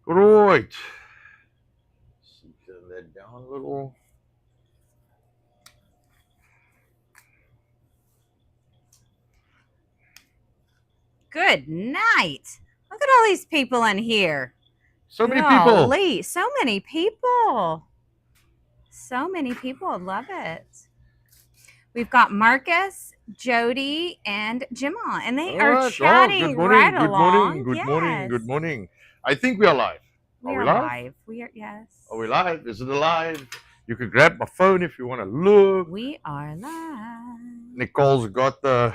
Right. Turn that down a little. Good night. Look at all these people in here. So many people. Golly, so many people. So many people. I love it. We've got Marcus, Jody, and Jimma, and they are Alright. chatting Good morning. right Good along. morning. Good morning. Yes. Good morning. I think we are live. We Are are we live? live. We are, yes. Are we live? Is it live? You can grab my phone if you want to look. We are live. Nicole's got the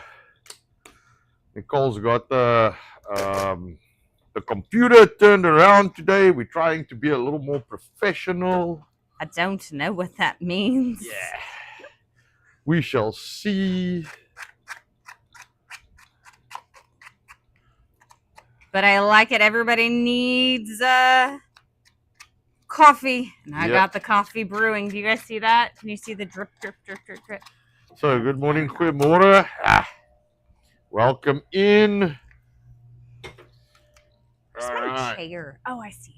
computer turned around today. We're trying to be a little more professional. I don't know what that means. Yeah. We shall see. But I like it. Everybody needs coffee. And I got the coffee brewing. Do you guys see that? Can you see the drip, drip, drip, drip, drip? So, good morning, goeiemorgen. Welcome in. Where's my chair? Oh, I see it.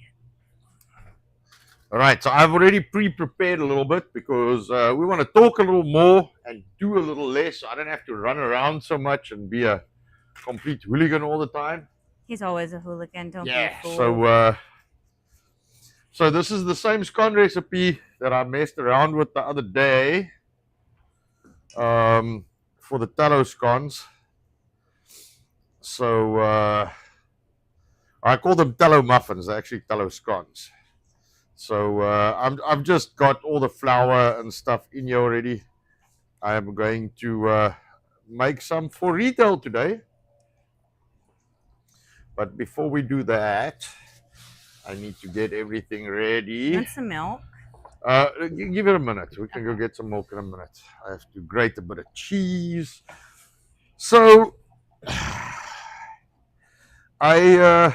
All right, so I've already pre-prepared a little bit because we want to talk a little more and do a little less. So I don't have to run around so much and be a complete hooligan all the time. He's always a hooligan, don't be a fool. So this is the same scone recipe that I messed around with the other day for the tallow scones. So I call them tallow muffins. They're actually tallow scones. So I've just got all the flour and stuff in here already. I am going to make some for retail today. But before we do that, I need to get everything ready. Want some milk? Give it a minute. We can go get some milk in a minute. I have to grate a bit of cheese. So I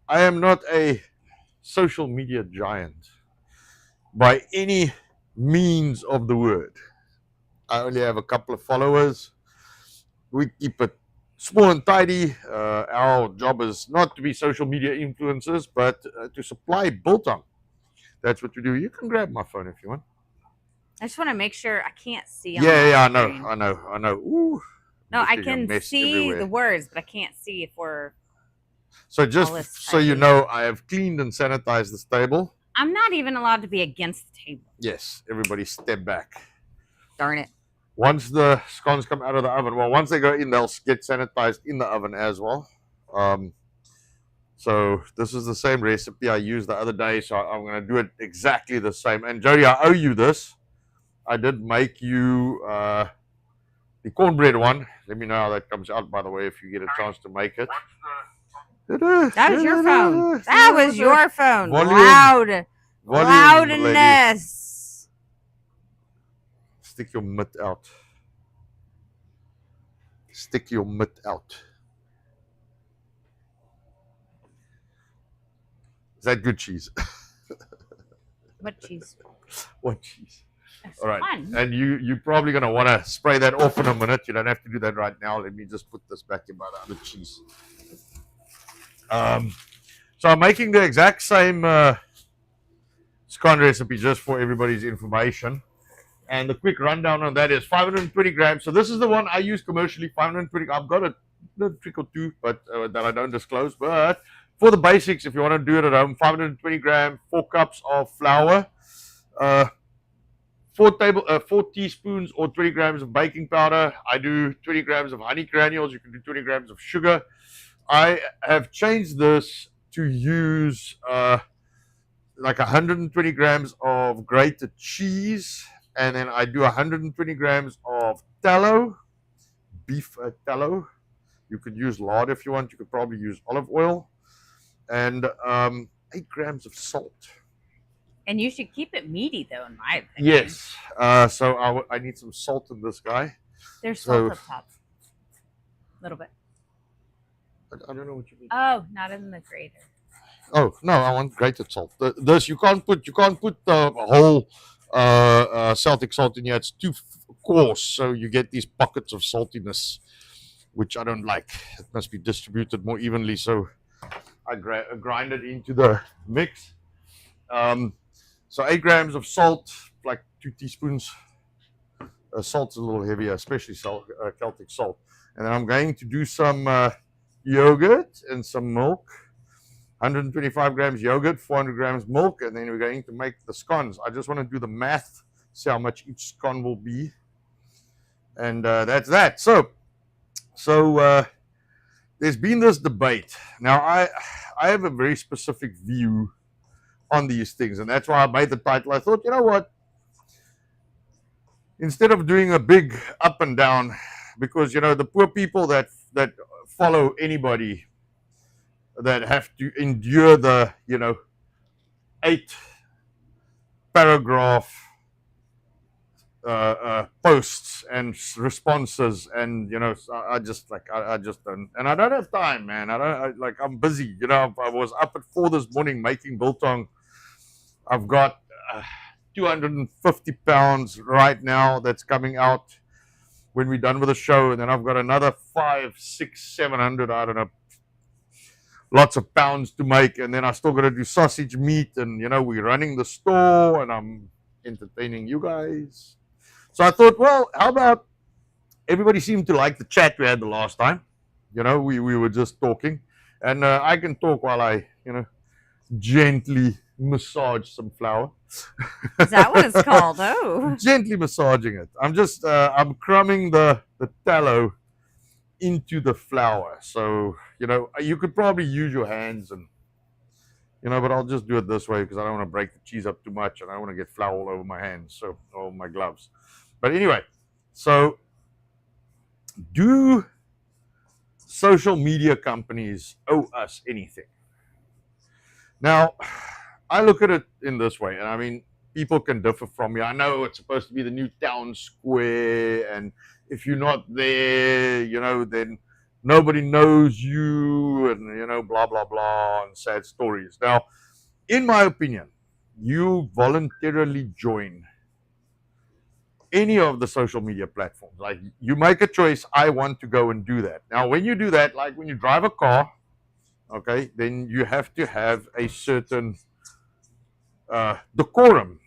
am not a social media giant by any means of the word. I only have a couple of followers. We keep it small and tidy. Our job is not to be social media influencers, but to supply biltong. That's what we do. You can grab my phone if you want. I just want to make sure I can't see. Yeah, I know. Ooh, no, I can see the words, but I can't see if we're. So just so you know, I have cleaned and sanitized this table. I'm not even allowed to be against the table. Yes, everybody step back. Darn it. Once the scones come out of the oven, well, once they go in, they'll get sanitized in the oven as well. So this is the same recipe I used the other day, so I'm going to do it exactly the same. And Jody, I owe you this. I did make you the cornbread one. Let me know how that comes out, by the way, if you get a chance to make it. That was your phone. That was your phone. Volume, loudness. Stick your mitt out. Stick your mitt out. Is that good cheese? What cheese? What cheese? That's all right. Fun. And you're probably going to want to spray that off in a minute. You don't have to do that right now. Let me just put this back in by the other cheese. So I'm making the exact same scone recipe just for everybody's information. And the quick rundown on that is 520 grams. So this is the one I use commercially, 520. I've got a trick or two, but that I don't disclose. But for the basics, if you want to do it at home, 520 grams, 4 cups of flour, 4 teaspoons or 20 grams of baking powder. I do 20 grams of honey granules. You can do 20 grams of sugar. I have changed this to use like 120 grams of grated cheese, and then I do 120 grams of tallow, beef tallow. You could use lard if you want. You could probably use olive oil, and 8 grams of salt. And you should keep it meaty, though, in my opinion. Yes. So I need some salt in this guy. There's salt up top. A little bit. I don't know what you mean. Oh, not in the grater. Oh no, I want grated salt. This you can't put the whole Celtic salt in here. It's too coarse, so you get these pockets of saltiness, which I don't like. It must be distributed more evenly. So I grind it into the mix. So 8 grams of salt, like 2 teaspoons. Salt's a little heavier, especially Celtic salt. And then I'm going to do some yogurt and some milk. 125 grams yogurt, 400 grams milk, and then we're going to make the scones. I just want to do the math, see how much each scone will be. And that's that. So there's been this debate. Now, I have a very specific view on these things, and that's why I made the title. I thought, you know what? Instead of doing a big up and down, because the poor people that follow anybody that have to endure the 8-paragraph posts and responses, and I just don't, and I don't have time, man. I'm busy. I was up at 4 this morning making biltong. I've got 250 pounds right now that's coming out when we're done with the show, and then I've got another 500, 600, 700, I don't know, lots of pounds to make, and then I still got to do sausage meat, and we're running the store, and I'm entertaining you guys. So I thought, well, how about everybody seemed to like the chat we had the last time. We were just talking, and I can talk while I gently massage some flour. Is that what it's called? Oh, gently massaging it. I'm just I'm crumbing the tallow into the flour. So you could probably use your hands, and but I'll just do it this way because I don't want to break the cheese up too much, and I don't want to get flour all over my hands, so all my gloves. But anyway, so do social media companies owe us anything? Now, I look at it in this way, and I mean, people can differ from me. I know it's supposed to be the new town square, and if you're not there, then nobody knows you, and blah blah blah, and sad stories. Now, in my opinion, you voluntarily join any of the social media platforms. Like, you make a choice, I want to go and do that. Now, when you do that, like when you drive a car, okay, then you have to have a certain decorum,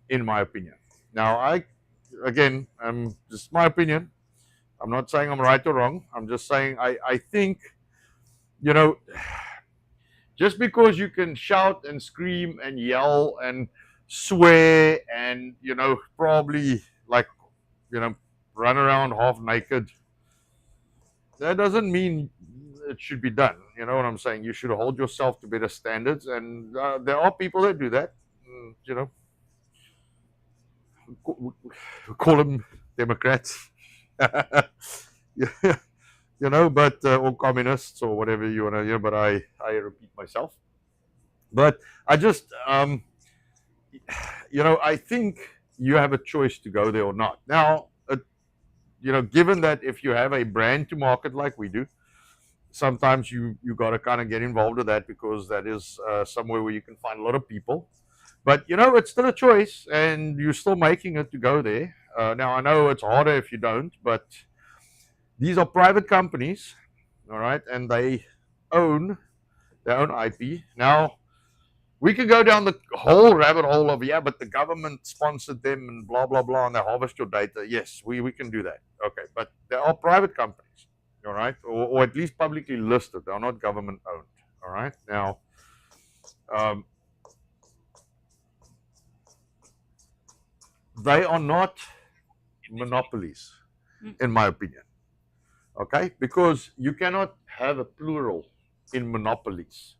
in my opinion. Now, I'm just my opinion. I'm not saying I'm right or wrong. I'm just saying I think, just because you can shout and scream and yell and swear and, probably run around half naked, that doesn't mean it should be done. You know what I'm saying? You should hold yourself to better standards, and there are people that do that. Call them Democrats, but or communists or whatever you want to. But I repeat myself. But I just I think you have a choice to go there or not. Now, given that if you have a brand to market like we do, sometimes you got to kind of get involved with that, because that is somewhere where you can find a lot of people. But it's still a choice, and you're still making it to go there. Now, I know it's harder if you don't, but these are private companies, all right, and they own their own IP. Now, we could go down the whole rabbit hole of, but the government sponsored them and blah blah blah, and they harvest your data. Yes, we can do that. Okay, but there are private companies, all right, or at least publicly listed. They are not government owned. All right. Now, they are not monopolies, in my opinion. Okay, because you cannot have a plural in monopolies.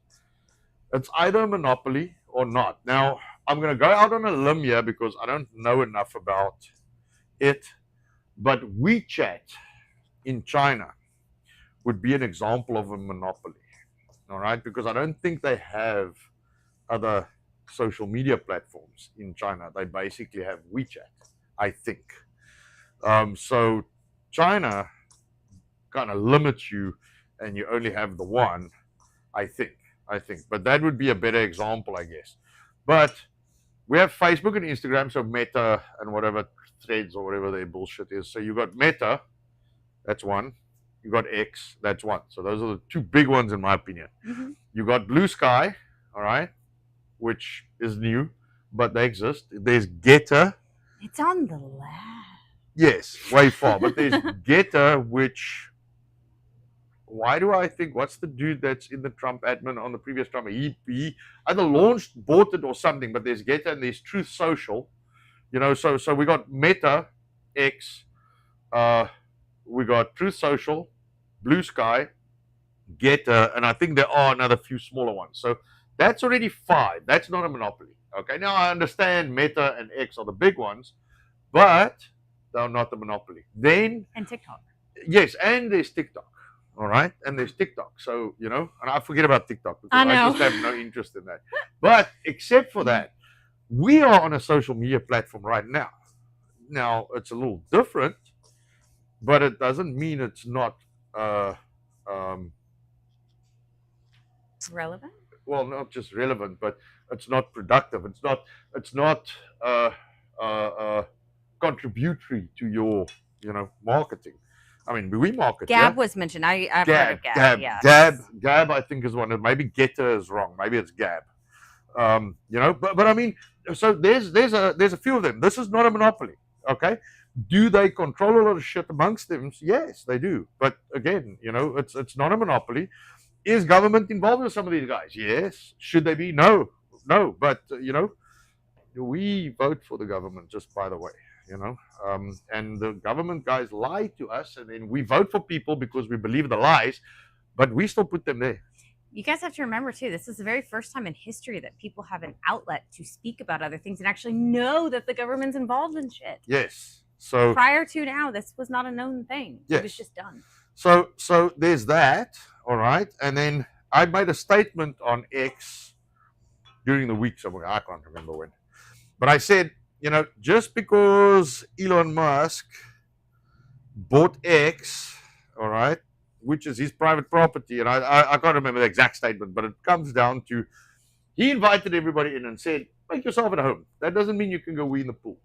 It's either a monopoly or not. Now, I'm going to go out on a limb here because I don't know enough about it, but WeChat in China would be an example of a monopoly, all right? Because I don't think they have other social media platforms in China. They basically have WeChat, I think. So China kind of limits you, and you only have the one, I think. But that would be a better example, I guess. But we have Facebook and Instagram, so Meta and whatever, Threads or whatever their bullshit is. So you got Meta, that's one. You you got X. That's one. So those are the two big ones in my opinion. Mhm. You got Blue Sky, all right, which is new, but they exist. There's Getter. It's on the left. Yes, way far. But there's Getter, which, why do I think, what's the dude that's in the Trump admin on the previous Trump? He either launched, bought it or something, but there's Getter and there's Truth Social. So we got Meta, X, we got Truth Social, Blue Sky, Getter, and I think there are another few smaller ones. So that's already 5. That's not a monopoly. Okay, now I understand Meta and X are the big ones, but they're not the monopoly. Then, and TikTok. yes, and there's TikTok. All right, and there's TikTok. So, and I forget about TikTok because I know. just have no interest in that. But except for that, we are on a social media platform right now. Now, it's a little different, but it doesn't mean it's not Relevant? well, not just relevant, but it's not productive. It's not contributory to your marketing. I mean, we market. Gab yeah? was mentioned. I've heard of Gab. Gab, Yes. Gab. I think is one. Maybe Getter is wrong. Maybe it's Gab. But I mean, so there's a few of them. This is not a monopoly. Okay. Do they control a lot of shit amongst them? Yes, they do. But again, it's not a monopoly. Is government involved with some of these guys? Yes. Should they be? No. But we vote for the government. Just by the way, and the government guys lie to us, and then we vote for people because we believe the lies, but we still put them there. You guys have to remember too, this is the very first time in history that people have an outlet to speak about other things and actually know that the government's involved in shit. Yes. So prior to now, this was not a known thing. Yes. It was just done. So there's that, all right. And then I made a statement on X during the week somewhere. I can't remember when, but I said, just because Elon Musk bought X, all right, which is his private property, and I can't remember the exact statement, but it comes down to he invited everybody in and said, make yourself at home. That doesn't mean you can go wee in the pool.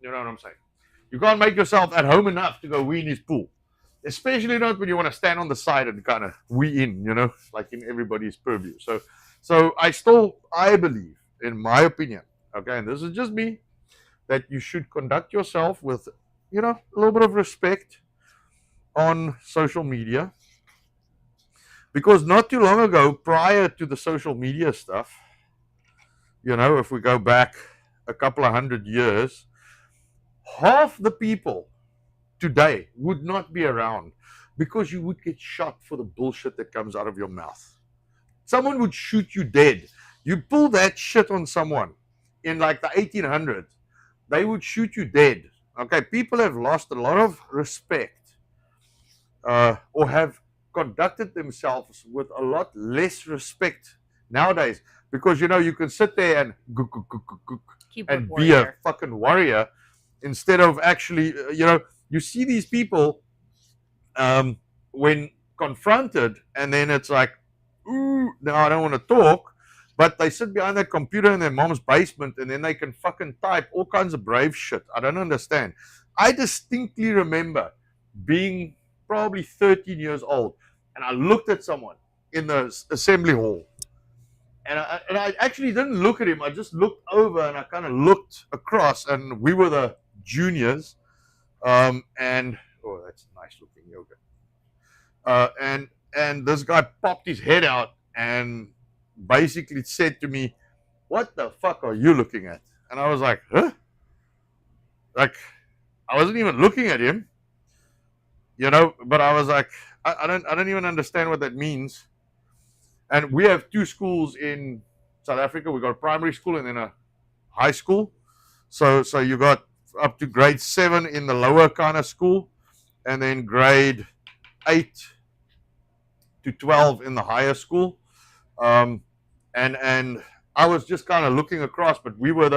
You know what I'm saying? You can't make yourself at home enough to go wee in his pool. Especially not when you want to stand on the side and kind of wee in, like in everybody's purview. So I believe, in my opinion, okay, and this is just me, that you should conduct yourself with, a little bit of respect on social media. Because not too long ago, prior to the social media stuff, if we go back a couple of 100 years, half the people today would not be around because you would get shot for the bullshit that comes out of your mouth. Someone would shoot you dead. You pull that shit on someone in like the 1800s, they would shoot you dead. Okay, people have lost a lot of respect or have conducted themselves with a lot less respect nowadays because you can sit there and and be a fucking warrior instead of actually you see these people when confronted, and then it's like, ooh, no, I don't want to talk, but they sit behind their computer in their mom's basement and then they can fucking type all kinds of brave shit. I don't understand. I distinctly remember being probably 13 years old, and I looked at someone in the assembly hall, and I actually didn't look at him. I just looked over and I kind of looked across, and we were the juniors. And oh, that's nice looking yogurt. And this guy popped his head out and basically said to me, "What the fuck are you looking at?" And I was like, "Huh?" Like, I wasn't even looking at him, but I was like, I don't even understand what that means. And we have 2 schools in South Africa. We got a primary school and then a high school. So you got up to grade 7 in the lower kind of school, and then grade 8 to 12 in the higher school. And I was just kind of looking across, but we were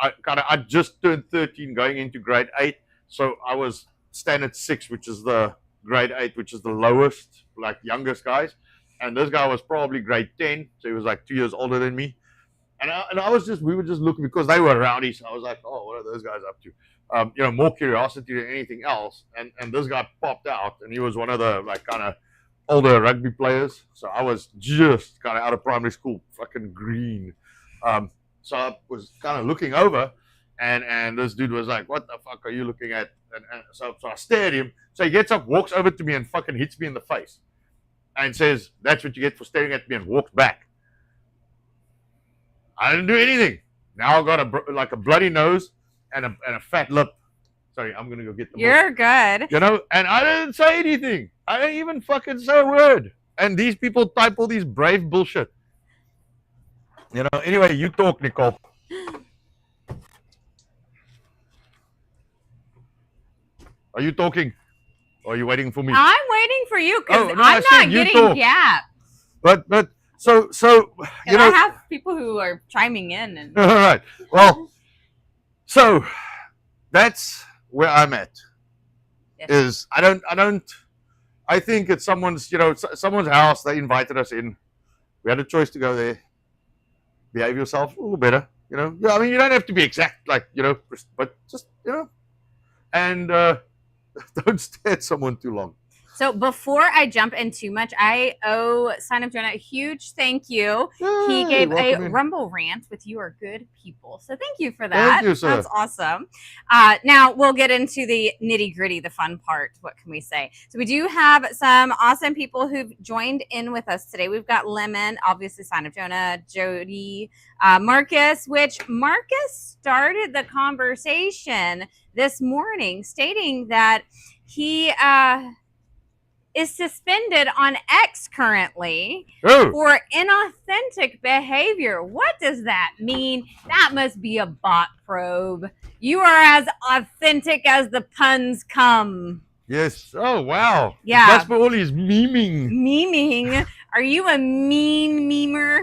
I just turned 13 going into grade 8. So I was standard 6, which is the grade 8, which is the lowest, like youngest guys. And this guy was probably grade 10. So he was like 2 years older than me. And we were just looking because they were rowdy. So I was like, oh, what are those guys up to? more curiosity than anything else. And this guy popped out, and he was one of the like kind of older rugby players. So I was just kind of out of primary school, fucking green. So I was kind of looking over, and this dude was like, "What the fuck are you looking at?" And so I stared at him. So he gets up, walks over to me, and fucking hits me in the face, and says, "That's what you get for staring at me," and walks back. I didn't do anything. Now I got a bloody nose and a fat lip. Sorry, I'm gonna go get the. You're good. You know, and I didn't say anything. I didn't even fucking say a word. And these people type all these brave bullshit. You know. Anyway, you talk, Nicole. Are you talking? Or are you waiting for me? I'm waiting for you because no, I'm not you getting talk. gaps. But so you know, I have people who are chiming in and all right. Well, so that's where I'm at. Yes. Is I think it's someone's someone's house. They invited us in. We had a choice to go there. Behave yourself a little better. You know. Yeah, I mean, you don't have to be exact, like but just and don't stare at someone too long. So before I jump in too much, I owe Sign of Jonah a huge thank you. He gave a Rumble rant with "You Are Good People." So thank you for that. Thank you, sir. That's awesome. Now we'll get into the nitty gritty, the fun part. What can we say? So we do have some awesome people who've joined in with us today. We've got Lemon, obviously Sign of Jonah, Jody, Marcus, which Marcus started the conversation this morning stating that he is suspended on X currently for inauthentic behavior. What does that mean? That must be a bot probe. You are as authentic as the puns come. Yes. Oh, wow. Yeah. That's for all his memeing. Memeing. Are you a mean memer?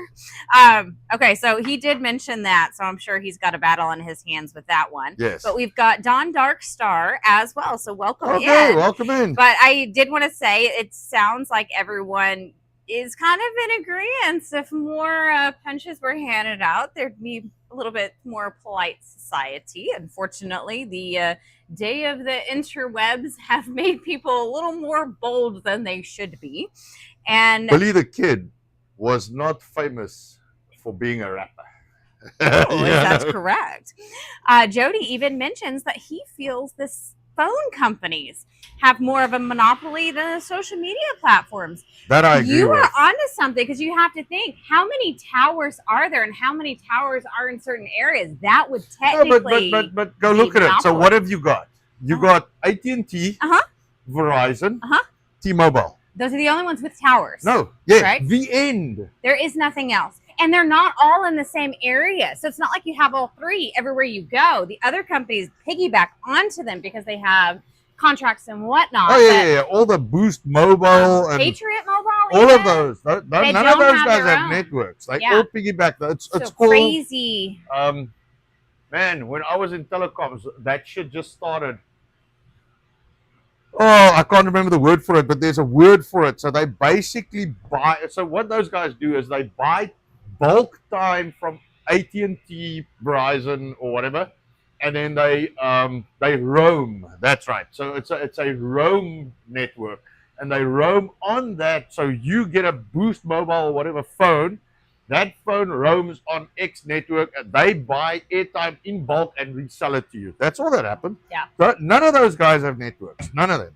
Okay, so he did mention that, so I'm sure he's got a battle on his hands with that one. Yes. But we've got Don Darkstar as well, so welcome in. Okay, welcome in. But I did want to say it sounds like everyone is kind of in agreement. If more punches were handed out, there'd be a little bit more polite society. Unfortunately, the day of the interwebs have made people a little more bold than they should be. And Billy the Kid was not famous for being a rapper. That's correct. Jody even mentions that he feels the phone companies have more of a monopoly than the social media platforms. That I agree You with. are onto something because you have to think how many towers are there and how many towers are in certain areas. That would technically. No, but go look at it. So what have you got? You got AT&T, Verizon, T-Mobile. Those are the only ones with towers. No, yeah, right? The end. There is nothing else. And they're not all in the same area. So it's not like you have all three everywhere you go. The other companies piggyback onto them because they have contracts and whatnot. Oh, yeah. All the Boost Mobile and Patriot Mobile. all of those. None of those guys have networks. They all piggyback. It's so cool. Crazy. Man, when I was in telecoms, that shit just started. Oh, I can't remember the word for it, but there's a word for it. So they basically buy. So what those guys do is they buy bulk time from AT&T, Verizon, or whatever, and then they roam. That's right. So it's a roam network, and they roam on that. So you get a Boost Mobile or whatever phone. That phone roams on X network, and they buy airtime in bulk and resell it to you. That's all that happened. Yeah. So none of those guys have networks. None of them.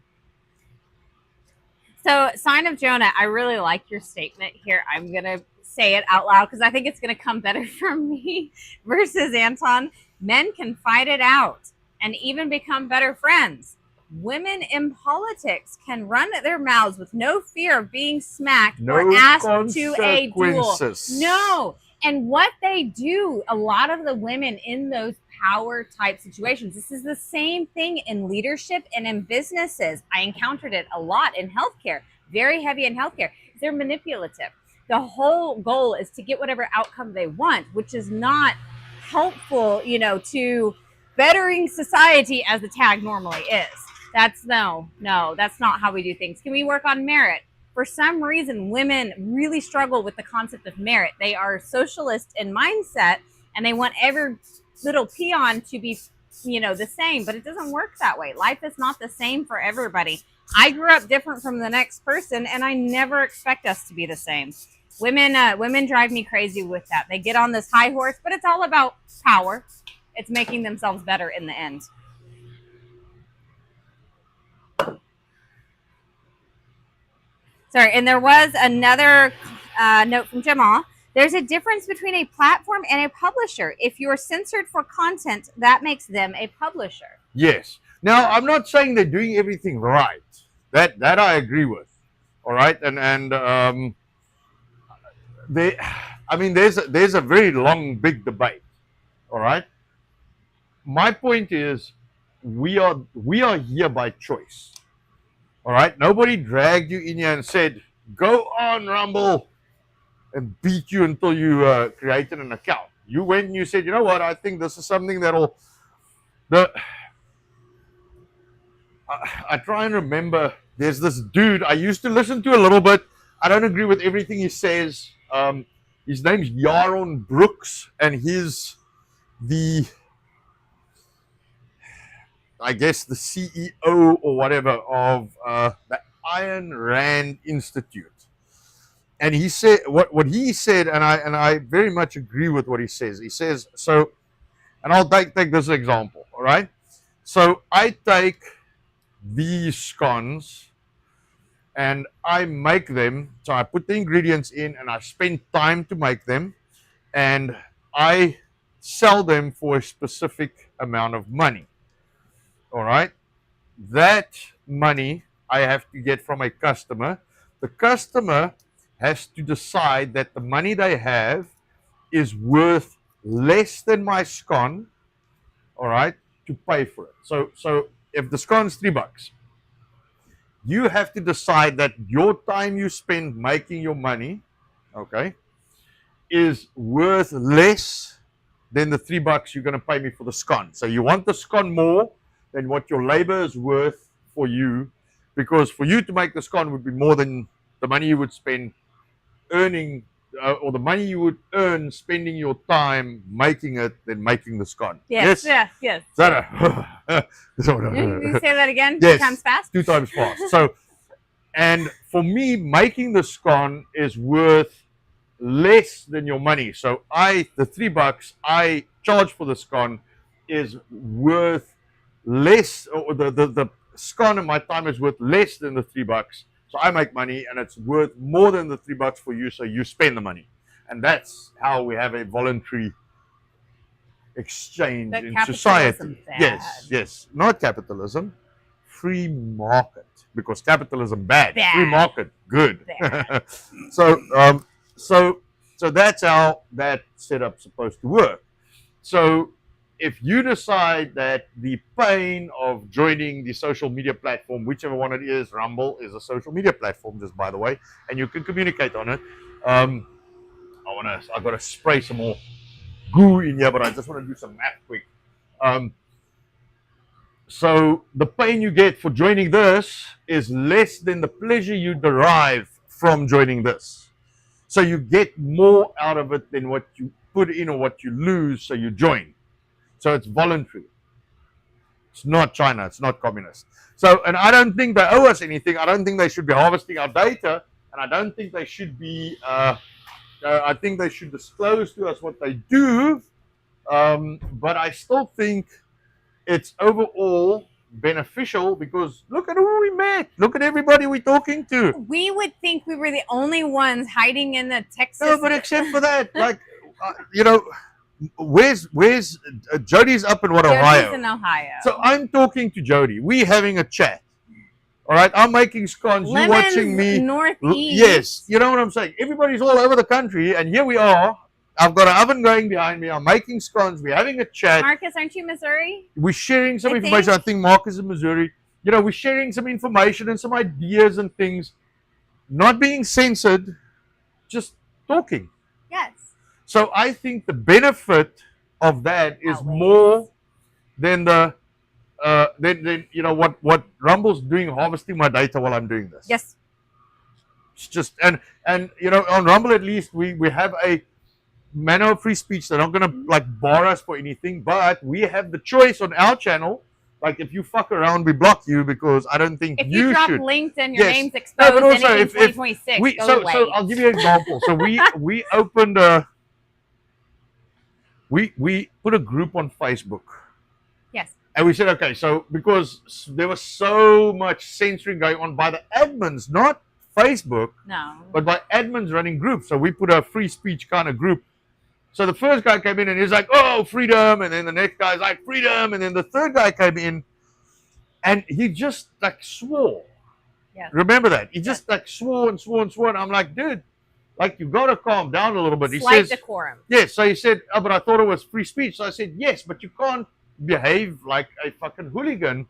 So, Sign of Jonah, I really like your statement here. I'm going to say it out loud because I think it's going to come better from me versus Anton. Men can fight it out and even become better friends. Women in politics can run their mouths with no fear of being smacked or asked to a duel. No. And what they do, a lot of the women in those power type situations, this is the same thing in leadership and in businesses. I encountered it a lot in healthcare, very heavy in healthcare. They're manipulative. The whole goal is to get whatever outcome they want, which is not helpful, to bettering society as the tag normally is. That's no, that's not how we do things. Can we work on merit? For some reason, women really struggle with the concept of merit. They are socialist in mindset, and they want every little peon to be the same, but it doesn't work that way. Life is not the same for everybody. I grew up different from the next person, and I never expect us to be the same. Women drive me crazy with that. They get on this high horse, but it's all about power. It's making themselves better in the end. Sorry, and there was another note from Jamal. There's a difference between a platform and a publisher. If you're censored for content, that makes them a publisher. Yes. Now, I'm not saying they're doing everything right. That I agree with. All right, and there's a very long, big debate. All right. My point is, we are here by choice. All right. Nobody dragged you in here and said, "Go on, Rumble," and beat you until you created an account. You went and you said, "You know what? I think this is something that'll." I try and remember. There's this dude I used to listen to a little bit. I don't agree with everything he says. His name's Yaron Brooks, and he's I guess the CEO or whatever of the Ayn Rand Institute. And he said what he said, and I very much agree with what he says. He says so, and I'll take this example. All right, so I take these scones and I make them. So I put the ingredients in and I spend time to make them, and I sell them for a specific amount of money. All right, that money I have to get from a customer. The customer has to decide that the money they have is worth less than my scone, all right, to pay for it. So if the scone's $3, you have to decide that your time you spend making your money, okay, is worth less than the $3 you're going to pay me for the scone. So you want the scone more than what your labor is worth for you, because for you to make the scone would be more than the money you would spend earning, or the money you would earn spending your time making it than making the scone. Yes. Yes. You say that again? Yes, 2 times fast? 2 times fast. So, and for me, making the scone is worth less than your money. So the $3 I charge for the scone is worth less, or the scone and my time is worth less than the $3. So I make money, and it's worth more than the $3 for you. So you spend the money, and that's how we have a voluntary exchange in society. Yes, not capitalism, free market, because capitalism bad. Free market good. So that's how that setup's supposed to work. So if you decide that the pain of joining the social media platform, whichever one it is, Rumble is a social media platform, just by the way, and you can communicate on it. I've got to spray some more goo in here, but I just want to do some math quick. So the pain you get for joining this is less than the pleasure you derive from joining this. So you get more out of it than what you put in or what you lose, so you join. So it's voluntary. It's not China. It's not communist. So, and I don't think they owe us anything. I don't think they should be harvesting our data, and I don't think they should be. I think they should disclose to us what they do. But I still think it's overall beneficial, because look at who we met. Look at everybody we're talking to. We would think we were the only ones hiding in the Texas. No, but except for that, like, where's Jody's up in Ohio? Jody's in Ohio. So I'm talking to Jody. We having a chat. All right, I'm making scones. You watching me? Northeast. Yes, you know what I'm saying. Everybody's all over the country, and here we are. I've got an oven going behind me. I'm making scones. We're having a chat. Marcus, aren't you Missouri? We're sharing some information. I think Marcus is in Missouri. We're sharing some information and some ideas and things. Not being censored, just talking. Yes. So I think the benefit of that is more than what Rumble's doing, harvesting my data while I'm doing this. Yes. It's just and on Rumble at least we have manner of free speech. They're not gonna like bar us for anything, but we have the choice on our channel. Like if you fuck around, we block you because I don't think If you drop should. links and your Yes. name's No, exposed, but also anything if 2026, we go away. so I'll give you an example. So we opened we put a group on Facebook. Yes. And we said, okay, so because there was so much censoring going on by the admins, not Facebook, No. but by admins running groups. So we put a free speech kind of group. So the first guy came in and he's like, oh, freedom. And then the next guy's like, freedom. And then the third guy came in and he just like swore. Yes. Remember that? He just like swore and swore and swore. And I'm like, dude, like you got to calm down a little bit. He Slight says, decorum. yes. So he said, oh, but I thought it was free speech. So I said, yes, but you can't behave like a fucking hooligan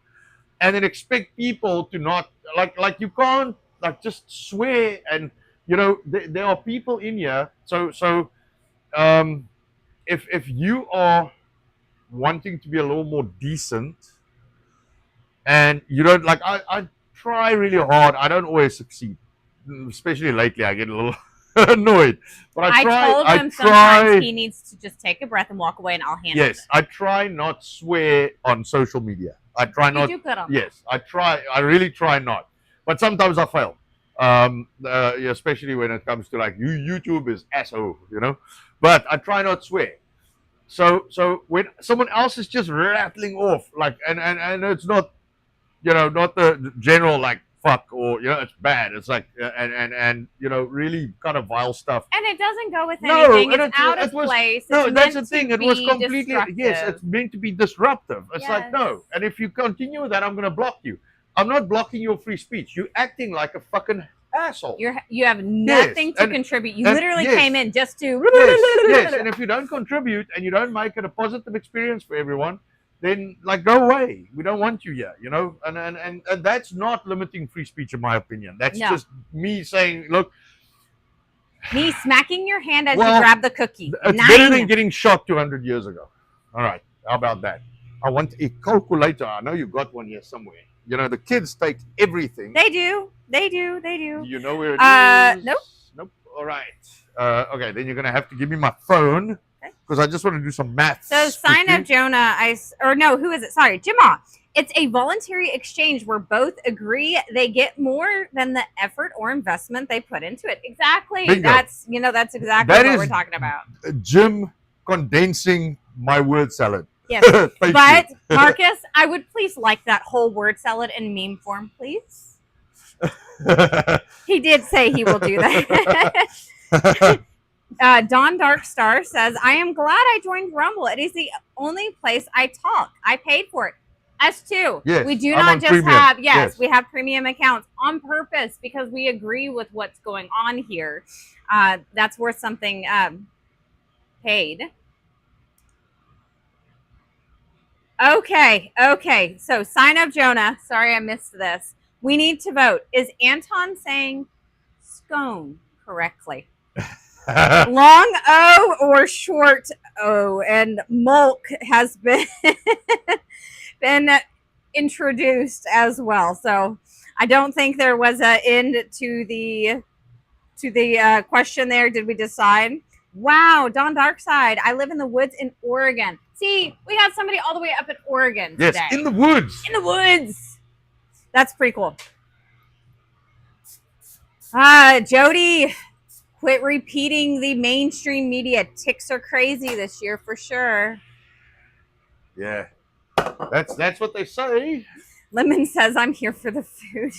and then expect people to not like you can't like just swear. And you know there are people in here, so if you are wanting to be a little more decent and you don't like I try really hard. I don't always succeed, especially lately. I get a little annoyed, but I told him try. sometimes he needs to just take a breath and walk away, and I'll handle it. Yes, I try not swear on social media. I try not. You do good on Yes, I try. I really try not. But sometimes I fail. Especially when it comes to like YouTube is asshole, you know. But I try not swear. So when someone else is just rattling off like and it's not, you know, not the general like fuck or you know it's bad. It's like and you know really kind of vile stuff. And it doesn't go with No, anything. and It's out of place. No, It's that's meant the thing. to It was be completely yes. destructive. It's meant to be disruptive. It's like no, and if you continue with that, I'm going to block you. I'm not blocking your free speech. You're acting like a fucking asshole. You have nothing to and- contribute. You and literally yes. came in just to Yes, and if you don't contribute and you don't make it a positive experience for everyone, then like go away. We don't want you here, you know. And that's not limiting free speech, in my opinion. That's No. just me saying, look, me smacking your hand as Well, you grab the cookie. it's better than getting shot 200 years ago. All right, how about that? I want a calculator. I know you got one here somewhere. You know, the kids take everything. They do. They do. Do you know where it is? Nope. Nope. All right. Okay, then you're going to have to give me my phone because I just want to do some maths. So sign up, Jonah. Who is it? Sorry, Jimma. It's a voluntary exchange where both agree they get more than the effort or investment they put into it. Exactly. Bingo. That's exactly That what is- we're talking about. Jim condensing my word salad. Yes. Thank But you. Marcus, I would please like that whole word salad in meme form, please. He did say he will do that. Don Darkstar says, I am glad I joined Rumble. It is the only place I talk. I paid for it. Us too. Yes, we do I'm not on just premium. have, Yes. we have premium accounts on purpose because we agree with what's going on here. That's worth something paid. Okay. So sign up, Jonah. Sorry I missed this. We need to vote. Is Anton saying scone correctly? Long O or short O? And Mulk has been introduced as well. So I don't think there was an end to the question there. Did we decide? Wow, Don Darkside. I live in the woods in Oregon. See, we got somebody all the way up in Oregon Yes, today. in the woods. In the woods. That's pretty cool. Jody, quit repeating the mainstream media. Ticks are crazy this year for sure. Yeah. That's what they say. Lemon says, I'm here for the food.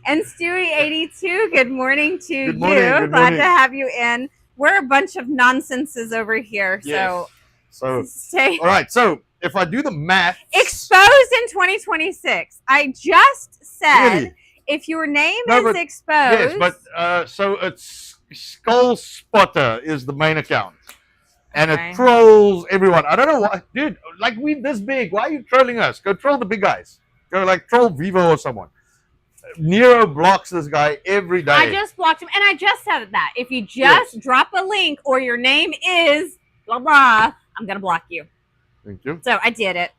And Stewie82, good morning to Good morning, you. good Glad morning. to have you in. We're a bunch of nonsenses over here. Yes. So So, stay all right. So if I do the math, exposed in 2026. I just said Really? if your name No, is but- exposed. yes, but so it's Skull Spotter is the main account, and Okay. it trolls everyone. I don't know why, dude. Like we this big, why are you trolling us? Go troll the big guys. Go like troll Vivo or someone. Nero blocks this guy every day. I just blocked him, and I just said that if you just drop a link or your name is blah blah, I'm gonna block you. Thank you. So I did it.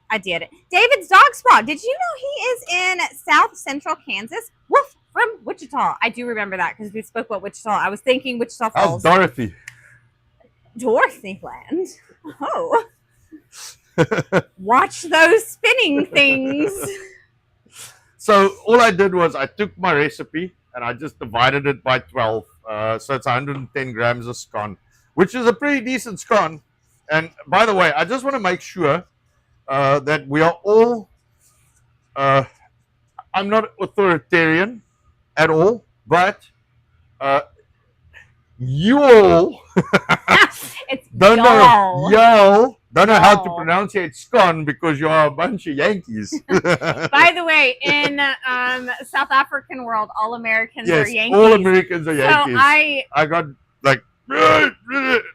David's Dog Spa. Did you know he is in South Central Kansas? Woof, from Wichita. I do remember that because we spoke about Wichita. I was thinking Wichita How's Falls. Dorothy? Dorothyland. Oh, watch those spinning things. So all I did was I took my recipe and I just divided it by 12. So it's 110 grams of scone, which is a pretty decent scone. And by the way, I just want to make sure that we are all, I'm not authoritarian at all, but uh, you all It's don't y'all. know, y'all don't know how to Y'all. pronunciate scone because you are a bunch of Yankees. By the way, in South African world, all Americans are Yes, Yankees. all Americans are So Yankees. I got like no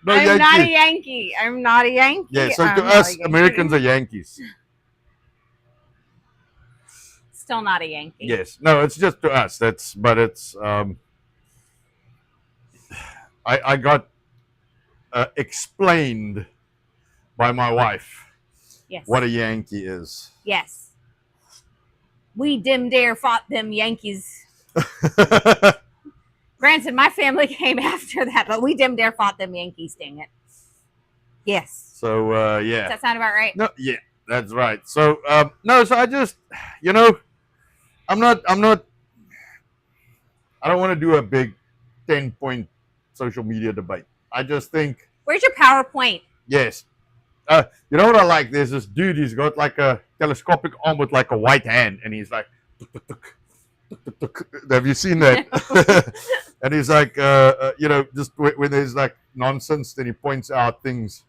I'm not a Yankees. Yankee. I'm not a Yankee. Yeah, so I'm to not a us, Yankee. Americans are Yankees. Still not a Yankee. Yes, no, it's just to us. But it's I got explained by my wife Yes. what a Yankee is. Yes. We dim dare fought them Yankees. Granted, my family came after that, but we dim dare fought them Yankees, dang it. Yes. So Does yeah, that sound about right? no, yeah, that's right. So no, so I just, you know, I'm not, I don't want to do a big 10-point social media debate. I just think, Where's your PowerPoint? yes. You know what I like? There's this dude, he's got like a telescopic arm with like a white hand, and he's like, have you seen that? And he's like, you know, just when there's like nonsense, then he points out things.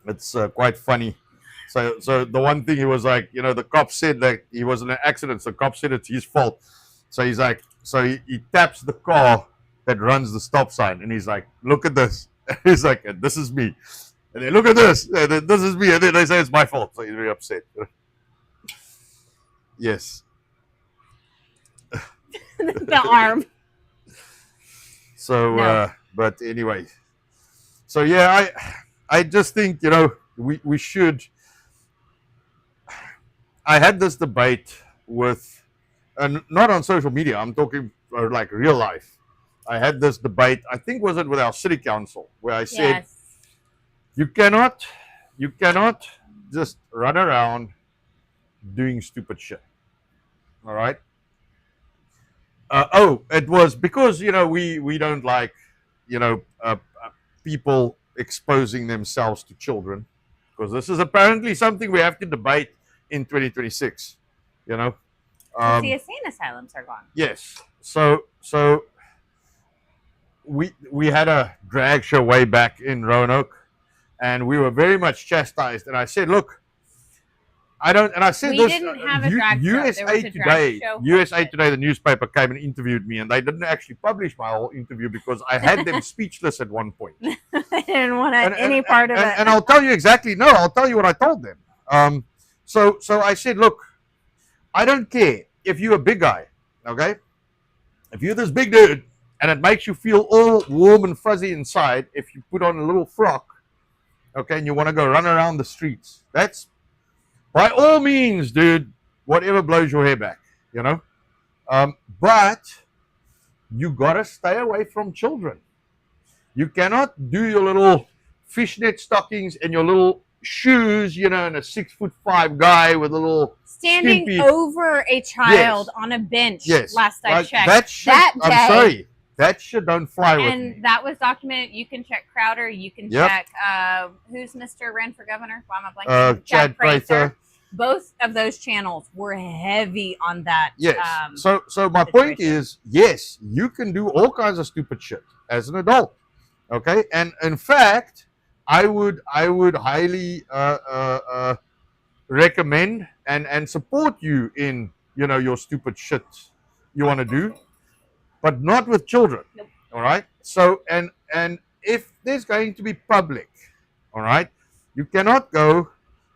It's quite funny. So the one thing he was like, you know, the cop said that he was in an accident. So the cop said it's his fault. So he's like, so he taps the car that runs the stop sign, and he's like, look at this. He's like, this is me. And they look at this. And then, this is me. And then they say it's my fault. So he's very upset. Yes. The arm. So, No. but anyway. So yeah, I just think, you know, we should. I had this debate with, not on social media. I'm talking like real life. I had this debate. I think was it with our city council, where I said, Yes. you cannot just run around doing stupid shit. All right. It was because, you know, we don't like, you know, people exposing themselves to children, because this is apparently something we have to debate in 2026. You know. Because the insane asylums are gone. Yes. So we had a drag show way back in Roanoke, and we were very much chastised. And I said, look, I don't. And I said We this. didn't have a drag show. There was USA a drag Today, show USA hosted. Today, the newspaper came and interviewed me, and they didn't actually publish my whole interview because I had them speechless at one point. I didn't want any part of it. And I'll tell you exactly. No, I'll tell you what I told them. So I said, look, I don't care if you're a big guy, okay? If you're this big dude and it makes you feel all warm and fuzzy inside, if you put on a little frock, okay, and you want to go run around the streets, that's by all means, dude, whatever blows your hair back, you know? But you gotta stay away from children. You cannot do your little fishnet stockings and your little shoes, you know, and a 6'5" guy with a little Standing skimpy. over a child Yes. on a bench. Yes, Last I like, checked. that shit. That I'm day. sorry, that shit don't fly with me. And that was documented. You can check Crowder. You can Yep. check who's Mr. ran for governor. Why am I blanking? Chad Prather. Both of those channels were heavy on that. Yes. So my point situation. is, yes, you can do all kinds of stupid shit as an adult. Okay, and in fact, I would highly recommend and support you in, you know, your stupid shit you want to do, but not with children. Nope. All right. So and if there's going to be public, all right, you cannot go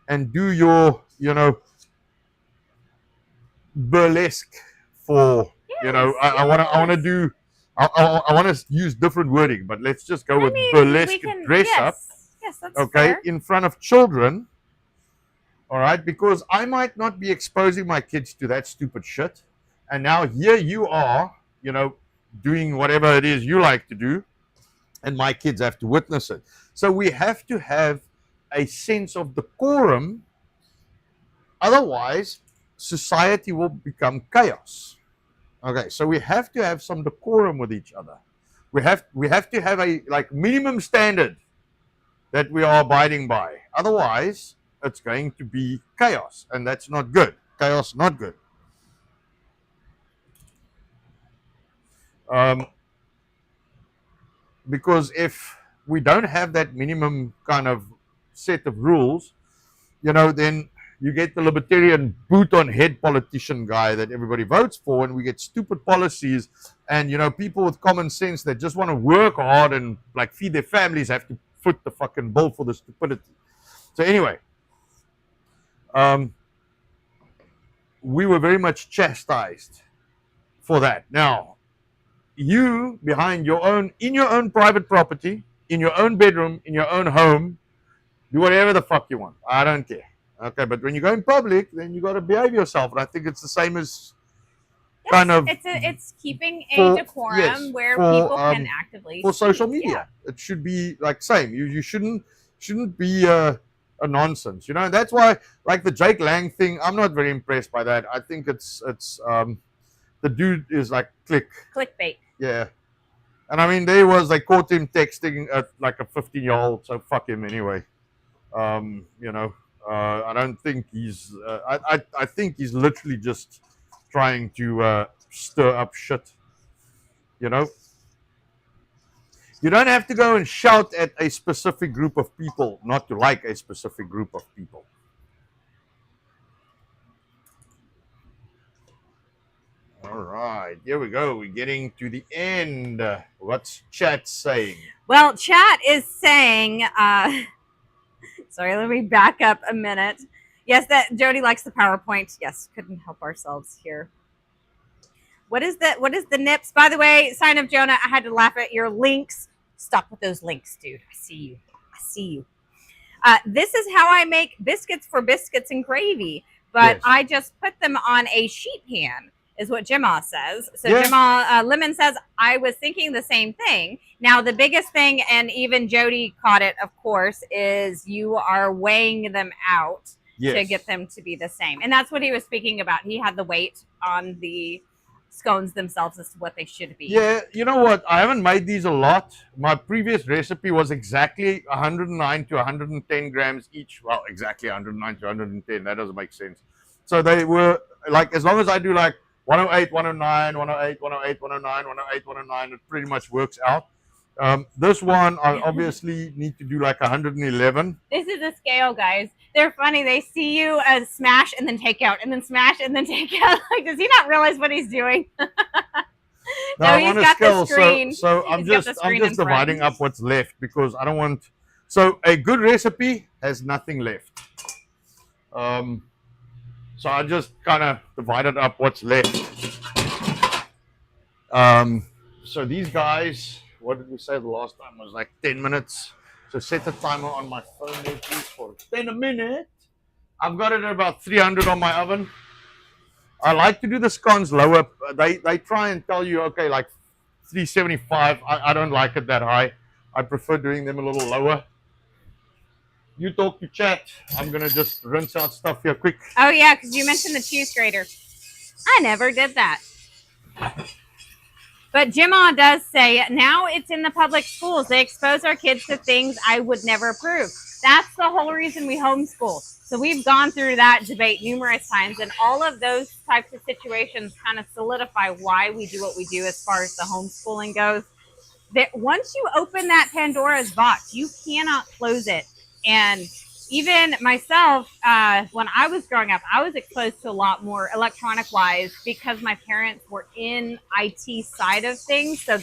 and do your, you know, burlesque for, you know, I want to do. I want to use different wording, but let's just go with burlesque dress up. Yes, that's Okay, fair. in front of children, all right, because I might not be exposing my kids to that stupid shit, and now here you are, you know, doing whatever it is you like to do, and my kids have to witness it. So we have to have a sense of decorum. Otherwise, society will become chaos. Okay, so we have to have some decorum with each other. We have to have a like minimum standard that we are abiding by. Otherwise, it's going to be chaos, and that's not good. Chaos, not good. Um, because if we don't have that minimum kind of set of rules, then you get the libertarian boot on head politician guy that everybody votes for, and we get stupid policies, and people with common sense that just want to work hard and like feed their families have to foot the fucking bill for the stupidity. So anyway, we were very much chastised for that. Now, you in your own private property, in your own bedroom, in your own home, do whatever the fuck you want. I don't care. Okay, but when you go in public, then you got to behave yourself, and I think it's the same as kind of it's keeping a decorum where people can actively for social media. Yeah. It should be like same. You shouldn't be a nonsense. That's why like the Jake Lang thing. I'm not very impressed by that. I think it's the dude is like clickbait. Yeah, and I mean they caught him texting like a 15-year-old. So fuck him anyway. I don't think he's. I think he's literally just trying to stir up shit. You don't have to go and shout at a specific group of people not to like a specific group of people. All right, here we go. We're getting to the end. What's chat saying? Well, chat is saying. Sorry, let me back up a minute. Yes, that Jody likes the PowerPoint. Yes, couldn't help ourselves here. What is the nips? By the way, sign up Jonah. I had to laugh at your links. Stop with those links, dude. I see you. This is how I make biscuits for biscuits and gravy, but yes. I just put them on a sheet pan, is what Jimma says. So yeah. Jimma Lemon says, I was thinking the same thing. Now, the biggest thing, and even Jody caught it, of course, is you are weighing them out to get them to be the same. And that's what he was speaking about. He had the weight on the scones themselves as to what they should be. Yeah, you know what? I haven't made these a lot. My previous recipe was exactly 109 to 110 grams each. Well, exactly 109 to 110. That doesn't make sense. So they were, like, as long as I do, like, 108, 109, 108, 108, 109, 108, 109, it pretty much works out. This one, I obviously need to do like 111. This is a scale, guys. They're funny. They see you as smash and then take out, and then smash and then take out. Like, does he not realize what he's doing? No, he's got the screen. So I'm just dividing up what's left because I don't want. So a good recipe has nothing left. So I just kind of divided up what's left. So these guys, what did we say the last time? It was like 10 minutes. So set the timer on my phone there, please, for 10 a minute. I've got it at about 300 on my oven. I like to do the scones lower. They try and tell you, okay, like 375. I don't like it that high. I prefer doing them a little lower. You talk to chat. I'm going to just rinse out stuff here quick. Oh, yeah, because you mentioned the cheese grater. I never did that. But Jimma does say, now it's in the public schools. They expose our kids to things I would never approve. That's the whole reason we homeschool. So we've gone through that debate numerous times, and all of those types of situations kind of solidify why we do what we do as far as the homeschooling goes. That once you open that Pandora's box, you cannot close it. And even myself, when I was growing up, I was exposed to a lot more electronic-wise because my parents were in IT side of things. So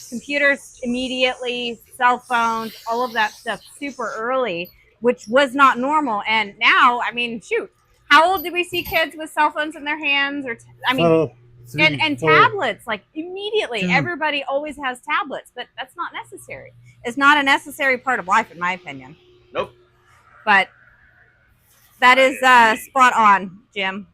computers immediately, cell phones, all of that stuff super early, which was not normal. And now, I mean, shoot, how old do we see kids with cell phones in their hands? And tablets, like immediately. Everybody always has tablets, but that's not necessary. It's not a necessary part of life, in my opinion. Nope. But that is spot on, Jim.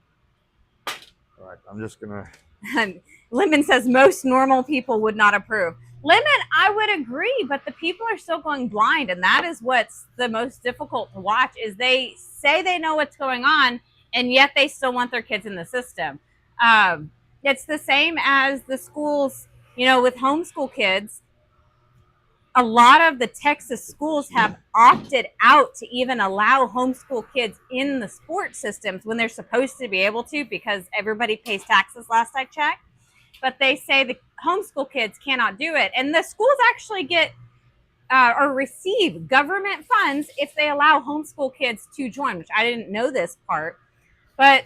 All right, I'm just going to... Lemon says most normal people would not approve. Lemon, I would agree, but the people are still going blind, and that is what's the most difficult to watch. Is they say they know what's going on, and yet they still want their kids in the system. It's the same as the schools, with homeschool kids. A lot of the Texas schools have opted out to even allow homeschool kids in the sports systems when they're supposed to be able to, because everybody pays taxes last I checked. But they say the homeschool kids cannot do it. And the schools actually get or receive government funds if they allow homeschool kids to join, which I didn't know this part. But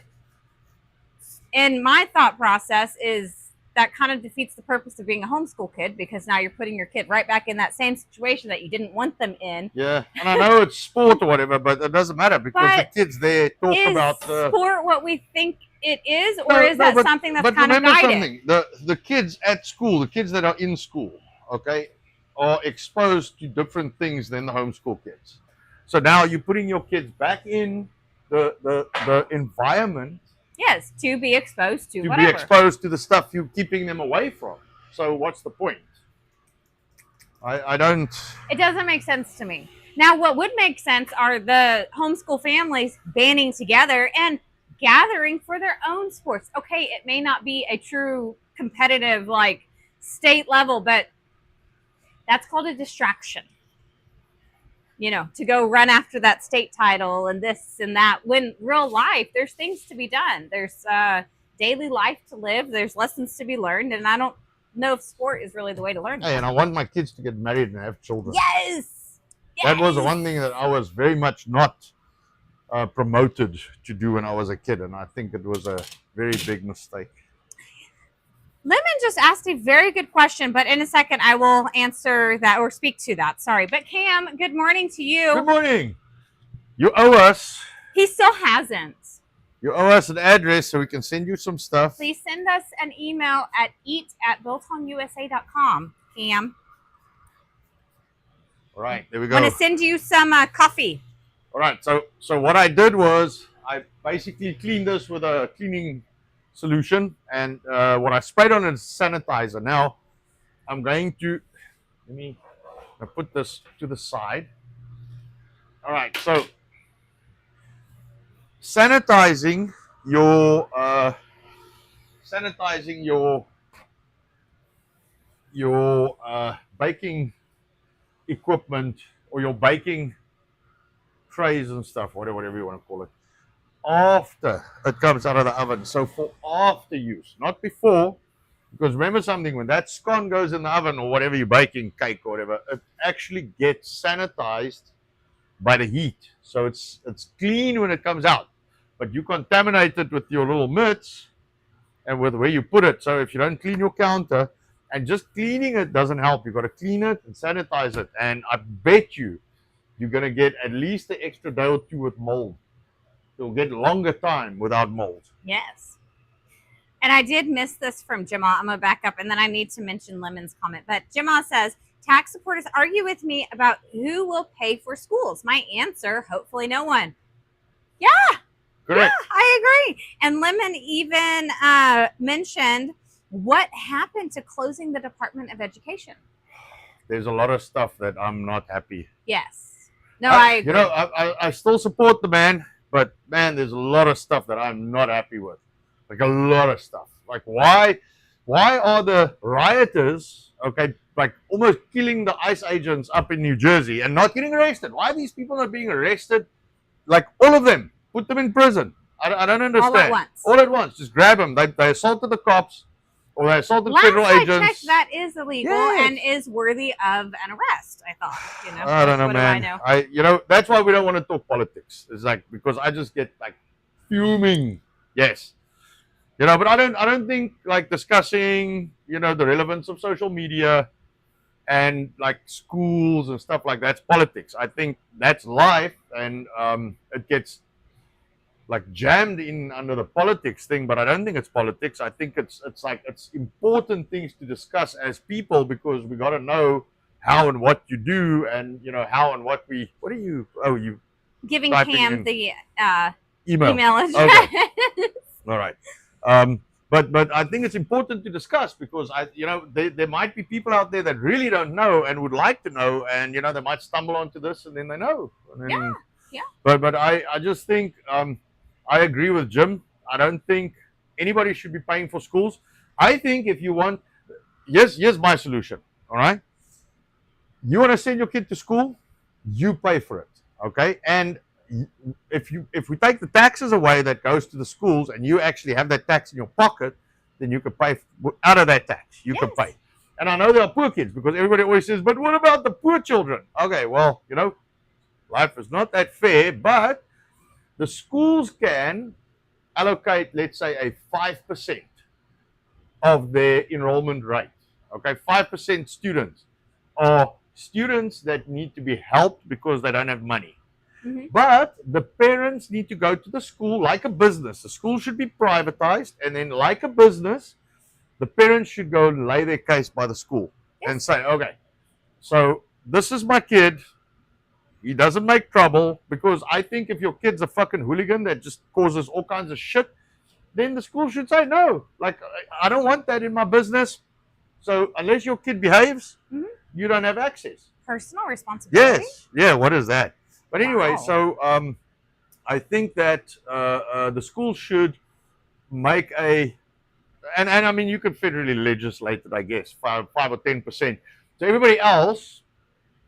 in my thought process is that kind of defeats the purpose of being a homeschool kid, because now you're putting your kid right back in that same situation that you didn't want them in. Yeah, and I know it's sport or whatever, but it doesn't matter because the kids there talk about sport what we think it is, or is that something that's kind of guided? The kids at school, the kids that are in school, okay, are exposed to different things than the homeschool kids. So now you're putting your kids back in the environment. Yes, to be exposed to be exposed to the stuff you're keeping them away from. So what's the point? I don't. It doesn't make sense to me. Now, what would make sense are the homeschool families banding together and gathering for their own sports. Okay, it may not be a true competitive like state level, but that's called a distraction. To go run after that state title and this and that, when real life, there's things to be done. There's daily life to live. There's lessons to be learned. And I don't know if sport is really the way to learn. Hey, and I want my kids to get married and have children. Yes! That was the one thing that I was very much not promoted to do when I was a kid. And I think it was a very big mistake. Lemon just asked a very good question, but in a second I will answer that or speak to that. Sorry. But Cam, good morning to you. Good morning. You owe us. He still hasn't. You owe us an address so we can send you some stuff. Please send us an email at eat@biltongusa.com, Cam. All right, there we go. I'm going to send you some coffee. All right, so what I did was I basically cleaned this with a cleaning solution, and what I sprayed on is sanitizer. Now I'm going to put this to the side. All right, so sanitizing your baking equipment or your baking trays and stuff, whatever you want to call it, after it comes out of the oven. So for after use, not before, because remember something, when that scone goes in the oven or whatever you're baking, cake or whatever, it actually gets sanitized by the heat. So it's clean when it comes out, but you contaminate it with your little mitts and with where you put it. So if you don't clean your counter, and just cleaning it doesn't help, you've got to clean it and sanitize it. And I bet you're going to get at least an extra day or two with mold. You'll get longer time without mold. Yes. And I did miss this from Jamal. I'm going to back up, and then I need to mention Lemon's comment. But Jamal says, tax supporters argue with me about who will pay for schools. My answer, hopefully no one. Yeah. Correct. Yeah, I agree. And Lemon even mentioned what happened to closing the Department of Education. There's a lot of stuff that I'm not happy. Yes. No, I agree. I still support the man, but man, there's a lot of stuff that I'm not happy with. Like a lot of stuff. Like why are the rioters, like almost killing the ICE agents up in New Jersey and not getting arrested? Why are these people not being arrested? Like all of them, put them in prison. I don't understand. All at once. All at once. Just grab them. They assaulted the cops. Or they assaulted federal agents. Last I checked, that is illegal and is worthy of an arrest, I thought. I don't know, man. I know? That's why we don't want to talk politics. It's like, because I just get like fuming. Yes. But I don't think like discussing, the relevance of social media and like schools and stuff like that's politics. I think that's life, and it gets like jammed in under the politics thing, but I don't think it's politics. I think it's important things to discuss as people, because we got to know how and what you do, and how and what you giving Cam the email address. Okay. All right. But I think it's important to discuss because there might be people out there that really don't know and would like to know, and they might stumble onto this and then they know. And then, Yeah. But I just think I agree with Jim. I don't think anybody should be paying for schools. I think if you want, here's my solution. All right, you want to send your kid to school, you pay for it. Okay, and if we take the taxes away that goes to the schools, and you actually have that tax in your pocket, then you can pay out of that tax. You can pay. And I know there are poor kids because everybody always says, but what about the poor children? Okay, well, life is not that fair, but the schools can allocate, let's say, a 5% of their enrollment rate. Okay, 5% students are students that need to be helped because they don't have money. Mm-hmm. But the parents need to go to the school like a business. The school should be privatized, and then like a business, the parents should go and lay their case by the school and say, okay, so this is my kid. He doesn't make trouble, because I think if your kid's a fucking hooligan that just causes all kinds of shit, then the school should say, no, like, I don't want that in my business. So unless your kid behaves, you don't have access. Personal responsibility? Yes. Yeah, what is that? But anyway, Wow. so I think that the school should make and I mean, you could federally legislate it, I guess, 5 or 10%. So everybody else,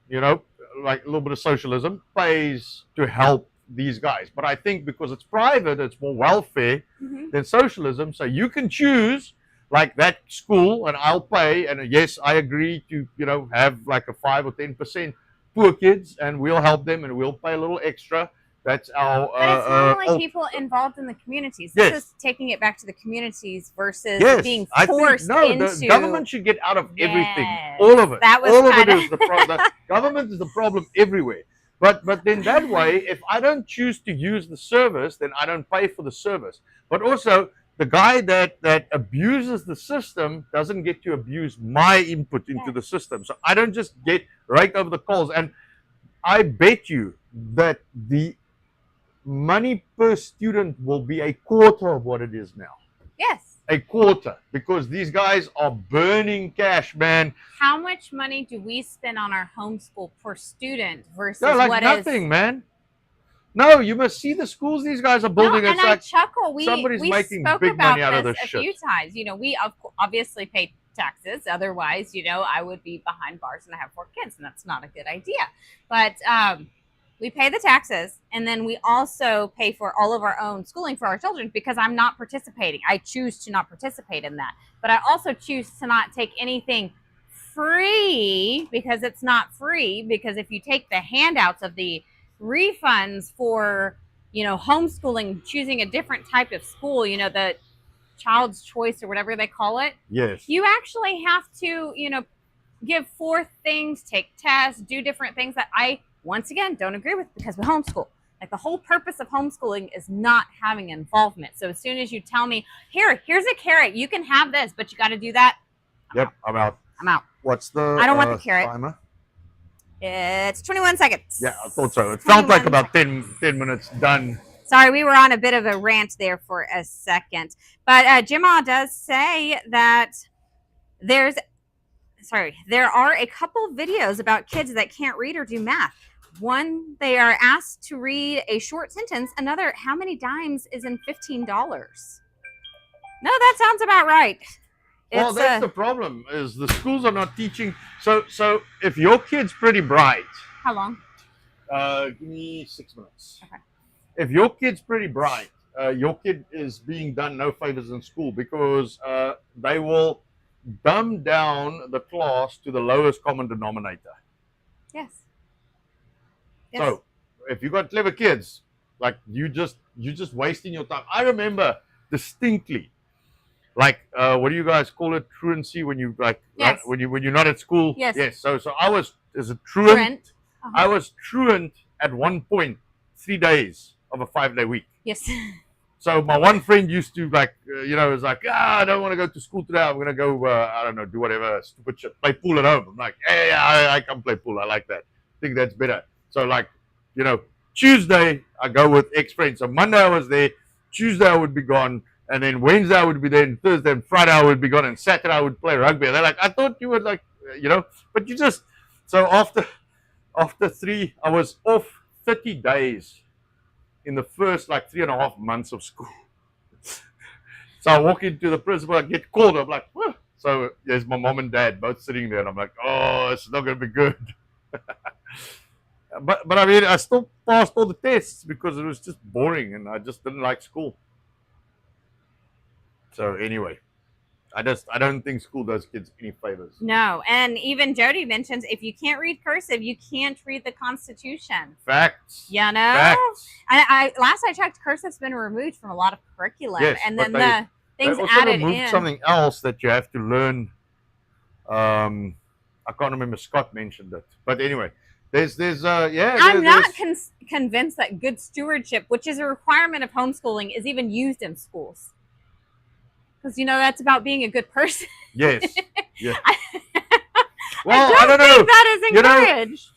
like a little bit of socialism, pays to help these guys. But I think because it's private, it's more welfare than socialism. So you can choose like that school, and I'll pay. And yes, I agree to, have like a 5 or 10% poor kids, and we'll help them, and we'll pay a little extra. That's our. But it's normally people involved in the communities. This is taking it back to the communities versus being forced into. The government should get out of everything, all of it. That was all of it is the problem. The government is the problem everywhere. But then that way, if I don't choose to use the service, then I don't pay for the service. But also, the guy that abuses the system doesn't get to abuse my input into the system. So I don't just get right over the coals. And I bet you that the money per student will be a quarter of what it is now. Yes. A quarter, because these guys are burning cash, man. How much money do we spend on our homeschool per student versus nothing, man. No, you must see the schools these guys are building. And I chuckle. We making spoke big about money out of this this a shit. few times. We obviously pay taxes. Otherwise, I would be behind bars, and I have 4 kids, and that's not a good idea. But we pay the taxes, and then we also pay for all of our own schooling for our children because I'm not participating. I choose to not participate in that. But I also choose to not take anything free because it's not free. Because if you take the handouts of the refunds for, homeschooling, choosing a different type of school, the child's choice or whatever they call it. Yes. You actually have to, give forth things, take tests, do different things that I, once again, don't agree with because we homeschool. Like the whole purpose of homeschooling is not having involvement. So as soon as you tell me, here's a carrot, you can have this, but you got to do that. I'm out. I'm out. What's the I don't want the carrot. timer? It's 21 seconds. Yeah, I thought so. It felt like about 10 minutes done. Sorry, we were on a bit of a rant there for a second. But Jimma does say that there are a couple videos about kids that can't read or do math. One, they are asked to read a short sentence. Another, how many dimes is in $15? No, that sounds about right. Well, that's the problem, is the schools are not teaching. So if your kid's pretty bright. How long? Give me 6 minutes. Okay. If your kid's pretty bright, your kid is being done no favors in school because they will dumb down the class to the lowest common denominator. Yes. So if you got clever kids, like you're just wasting your time. I remember distinctly, like what do you guys call it? Truancy, when you when you're not at school. Yes. Yes. So I was a truant. Uh-huh. I was truant at one point 3 days of a 5-day week. Yes. So my one friend used to was like, I don't want to go to school today. I'm gonna go, I don't know, do whatever stupid shit, play pool at home. I'm like, hey, I can play pool. I like that. I think that's better. So Tuesday I go with ex friends. So Monday I was there. Tuesday I would be gone, And then Wednesday I would be there, and Thursday and Friday I would be gone, and Saturday I would play rugby. And they're like, I thought you would like, but you just, so after 3, I was off 30 days in the first like 3.5 months of school. So I walk into the principal, I get called, I'm like, whoa. So there's my mom and dad both sitting there, and I'm like, oh, it's not going to be good. But I mean, I still passed all the tests because it was just boring and I just didn't like school. So anyway, I don't think school does kids any favors. No, and even Jody mentions if you can't read cursive, you can't read the Constitution. Facts. You know? Facts. I last I checked, cursive's been removed from a lot of curriculum, Yes, and but then the things they also added removed in. something else that you have to learn. I can't remember. Scott mentioned it, but anyway, there's I'm not convinced that good stewardship, which is a requirement of homeschooling, is even used in schools. Because that's about being a good person. Yes. Yeah. Well, I don't think that is encouraged.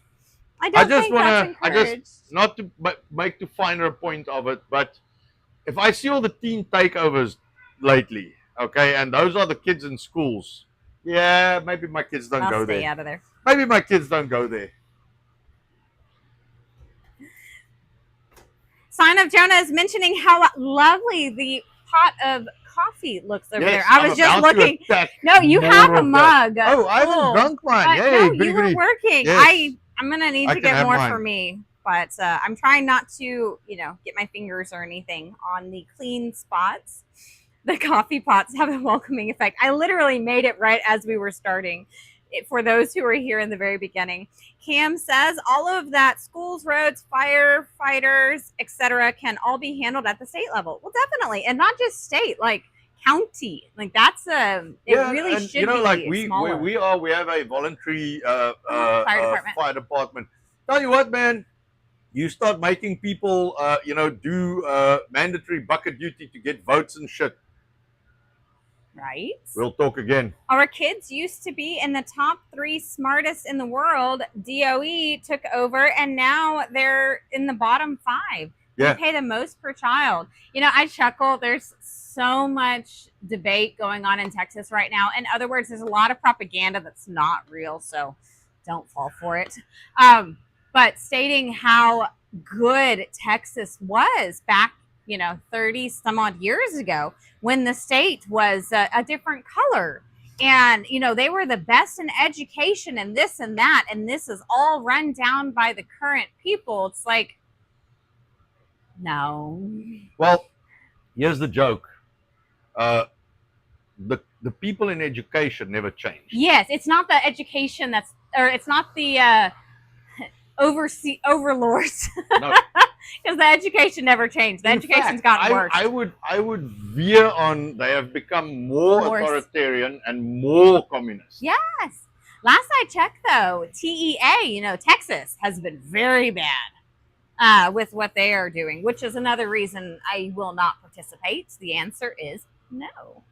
I just not to make too finer a point of it, but if I see all the teen takeovers lately, okay, and those are the kids in schools, yeah, maybe my kids don't go there. Stay out of there. Maybe my kids don't go there. Sign of Jonah is mentioning how lovely the pot of coffee looks over there. I was just looking. No, you have a mug. Oh, I haven't drunk mine. No, you were working. Yes. I'm gonna need to get more for me, but I'm trying not to, get my fingers or anything on the clean spots. The coffee pots have a welcoming effect. I literally made it right as we were starting. For those who were here in the very beginning, Cam says all of that, schools, roads, firefighters, etc., can all be handled at the state level. Well, definitely, and not just state, like county. Like that's really should be like smaller. we have a voluntary fire department. Tell you what, man, you start making people do mandatory bucket duty to get votes and shit. Right. We'll talk again. Our kids used to be in the top 3 smartest in the world. DOE took over, and now they're in the bottom 5. Yeah. They pay the most per child. I chuckle. There's so much debate going on in Texas right now. In other words, there's a lot of propaganda that's not real, so don't fall for it. But stating how good Texas was back 30 some odd years ago when the state was a different color, and they were the best in education and this and that, and this is all run down by the current people. It's like, no. Well, here's the joke. The people in education never change. Yes, it's not the education it's not the overlords. No. Because the education never changed. The education's gotten worse. I would veer on they have become more authoritarian and more communist. Yes. Last I checked, though, TEA, Texas has been very bad with what they are doing, which is another reason I will not participate. The answer is no.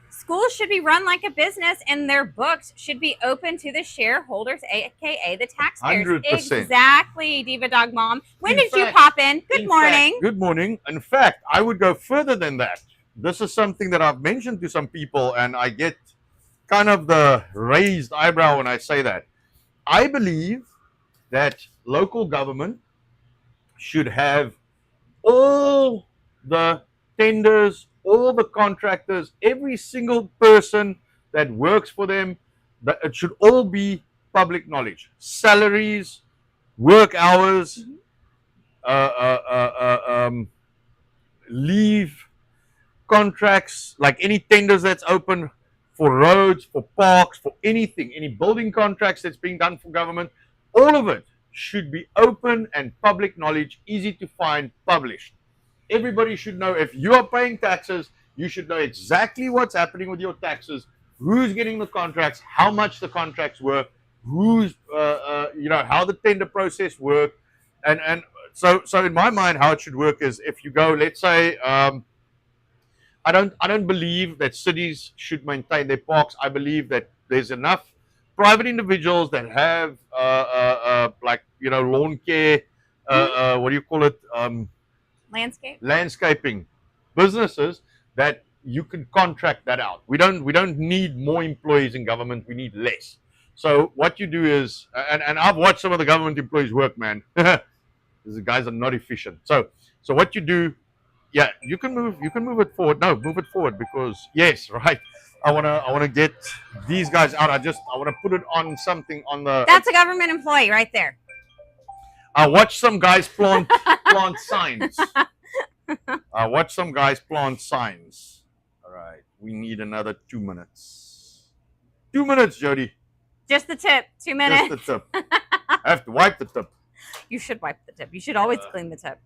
Schools should be run like a business, and their books should be open to the shareholders, aka the taxpayers. 100%. Exactly, Diva Dog Mom. When did you pop in? Good morning. Good morning. In fact, I would go further than that. This is something that I've mentioned to some people, and I get kind of the raised eyebrow when I say that. I believe that local government should have all the tenders, all the contractors, every single person that works for them, that it should all be public knowledge. Salaries, work hours, leave, contracts, like any tenders that's open for roads, for parks, for anything, any building contracts that's being done for government, all of it should be open and public knowledge, easy to find, published. Everybody should know. If you are paying taxes, you should know exactly what's happening with your taxes, who's getting the contracts, how much the contracts were, who's, how the tender process worked. And so in my mind, how it should work is if you go, let's say, I don't believe that cities should maintain their parks. I believe that there's enough private individuals that have, lawn care, what do you call it? Landscaping. businesses that you can contract that out. We don't need more employees in government. We need less. So what you do is, and I've watched some of the government employees work, man. These guys are not efficient. So what you do, yeah, you can move it forward. No, move it forward because yes, right. I wanna get these guys out. I wanna put it on something on the. That's a government employee right there. I watch some guys plant signs. I watch some guys plant signs. All right, we need another 2 minutes. 2 minutes, Jody. Just the tip. 2 minutes. Just the tip. I have to wipe the tip. You should wipe the tip. You should always clean the tip.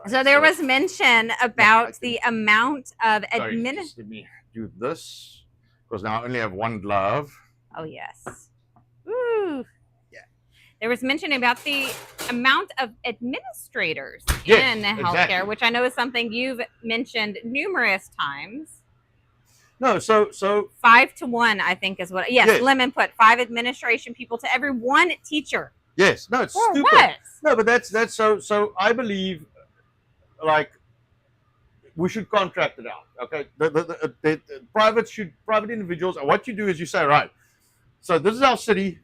Right, So there was mention about the amount of Just let me do this because now I only have one glove. Oh yes. Woo. Yeah. There was mention about the amount of administrators Yes, in healthcare, exactly. which I know is something you've mentioned numerous times. No, so 5 to 1, I think, is what. Yes, Yes. Lemon put 5 administration people to every 1 teacher. yes, no, it's For stupid. what? No, but that's so. I believe, like, we should contract it out. Okay, the private individuals. And what you do is you say, right. So this is our city.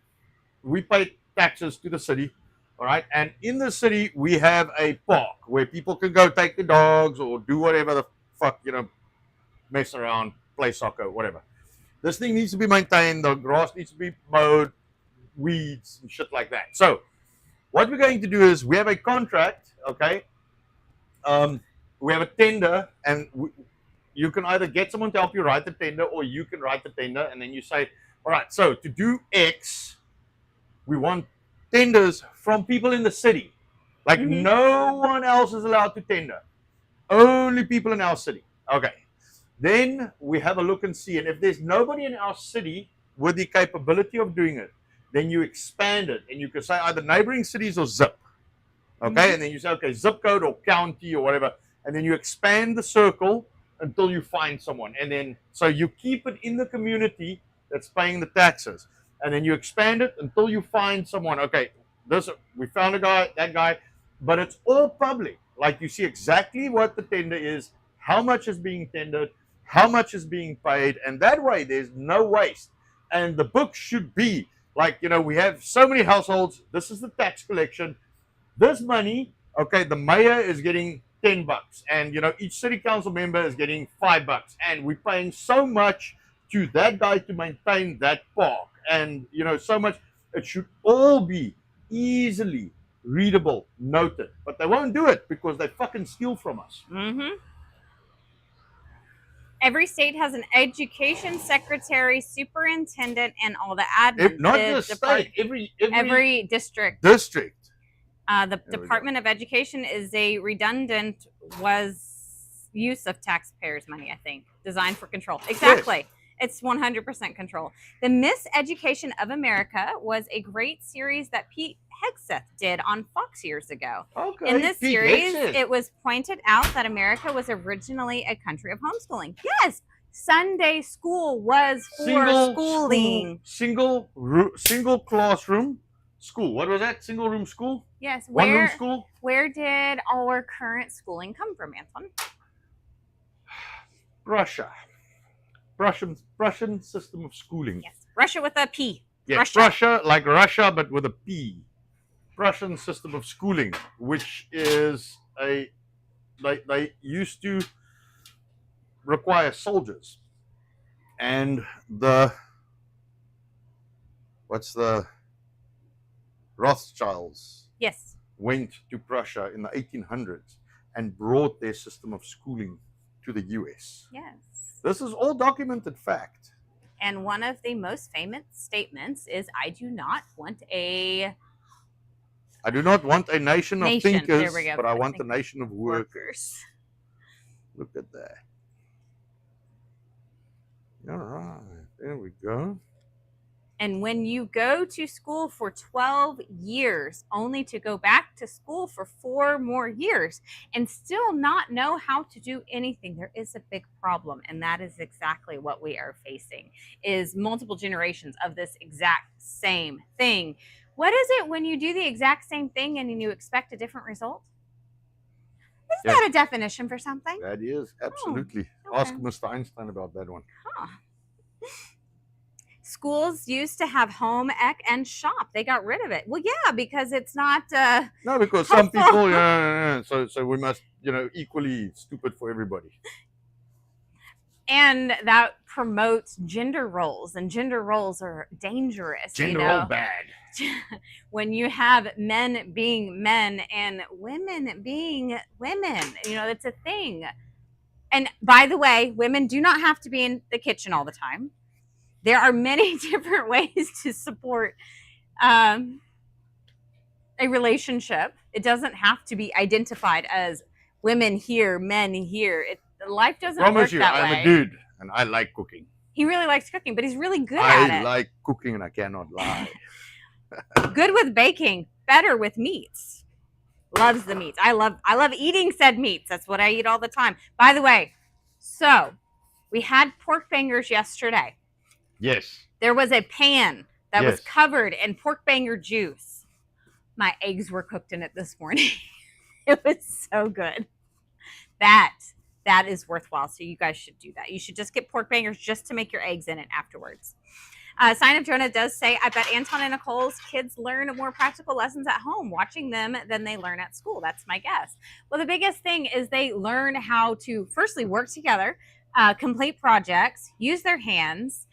We pay taxes to the city. All right, and in the city we have a park where people can go take the dogs or do whatever the fuck, mess around, play soccer, whatever. This thing needs to be maintained. The grass needs to be mowed, weeds and shit like that. So what we're going to do is we have a contract, okay? We have a tender, and you can either get someone to help you write the tender, or you can write the tender, and then you say, all right, so to do X, we want tenders from people in the city. Like no one else is allowed to tender. Only people in our city. Okay. Then we have a look and see. And if there's nobody in our city with the capability of doing it, then you expand it. And you can say either neighboring cities or zip. Okay. And then you say, okay, zip code or county or whatever. And then you expand the circle until you find someone. And then, so you keep it in the community that's paying the taxes. And then you expand it until you find someone. Okay, we found a guy, that guy, but it's all public. Like you see exactly what the tender is, how much is being tendered, how much is being paid, and that way there's no waste. And the book should be like, we have so many households. This is the tax collection. This money, okay, the mayor is getting $10, and each city council member is getting $5, and we're paying so much to that guy to maintain that park. And so much. It should all be easily readable, noted, but they won't do it because they fucking steal from us. Every state has an education secretary, superintendent, and all the admin. Not just state, every district. The Department of Education is a redundant use of taxpayers' money, I think, designed for control. Exactly. Yes. It's 100% control. The Miseducation of America was a great series that Pete Hegseth did on Fox years ago. Okay. In this series, it was pointed out that America was originally a country of homeschooling. Yes, Sunday school was for schooling. Single classroom school. What was that? Single room school? Yes. One room school? Where did our current schooling come from, Anton? Russia. Russian system of schooling. Yes, Russia with a P. Yes, Russia, like Russia, but with a P. Russian system of schooling, which is they used to require soldiers, and the Rothschilds. Yes. Went to Prussia in the 1800s and brought their system of schooling to the US. Yes. This is all documented fact. And one of the most famous statements is, I do not want a nation of thinkers, but I want a nation of workers. Look at that. All right, there we go. And when you go to school for 12 years, only to go back to school for 4 more years and still not know how to do anything, there is a big problem. And that is exactly what we are facing, is multiple generations of this exact same thing. What is it when you do the exact same thing and you expect a different result? Yeah. that a definition for something? That is absolutely. okay. Ask Mr. Einstein about that one. Huh. Schools used to have home, ec, and shop. They got rid of it. Well, yeah, because it's not. No, because some people, so we must, equally stupid for everybody. And that promotes gender roles, and gender roles are dangerous. Gender role bad. When you have men being men and women being women, it's a thing. And by the way, women do not have to be in the kitchen all the time. There are many different ways to support a relationship. It doesn't have to be identified as women here, men here. Life doesn't work that way. I'm a dude and I like cooking. He really likes cooking, but he's really good at it. I like cooking and I cannot lie. Good with baking, better with meats. Loves the meats. I love eating said meats. That's what I eat all the time. By the way, so we had pork fingers yesterday. Yes. There was a pan that was covered in pork banger juice. My eggs were cooked in it this morning. It was so good. That is worthwhile. So you guys should do that. You should just get pork bangers just to make your eggs in it afterwards. Sign of Jonah does say, I bet Anton and Nicole's kids learn more practical lessons at home watching them than they learn at school. That's my guess. Well, the biggest thing is they learn how to firstly work together, complete projects, use their hands,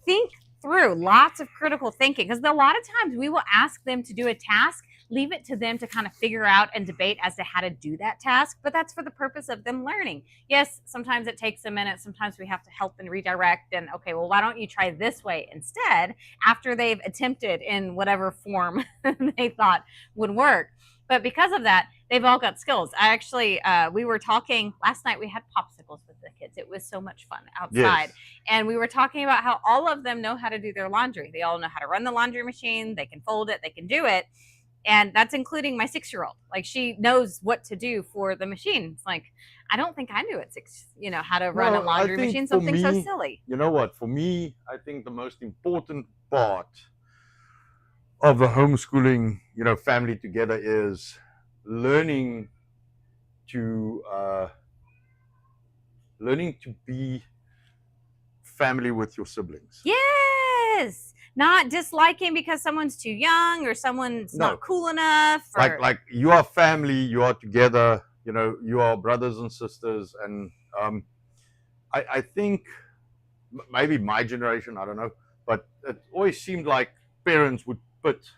think through, lots of critical thinking, because a lot of times we will ask them to do a task, leave it to them to kind of figure out and debate as to how to do that task, but that's for the purpose of them learning. Yes, sometimes it takes a minute, sometimes we have to help and redirect, and okay, well, why don't you try this way instead, after they've attempted in whatever form they thought would work. But because of that, they've all got skills. I actually, we were talking last night, we had popsicles with the kids. It was so much fun outside. Yes. And we were talking about how all of them know how to do their laundry. They all know how to run the laundry machine. They can fold it. They can do it. And that's including my 6-year-old. Like, she knows what to do for the machine. It's like, I don't think I knew at 6, how to run a laundry machine, something so silly. You know what? For me, I think the most important part of the homeschooling, family together is learning to be family with your siblings. Yes. Not disliking because someone's too young or someone's not cool enough. Or... Like you are family, you are together, you are brothers and sisters. And I think maybe my generation, I don't know, but it always seemed like parents would put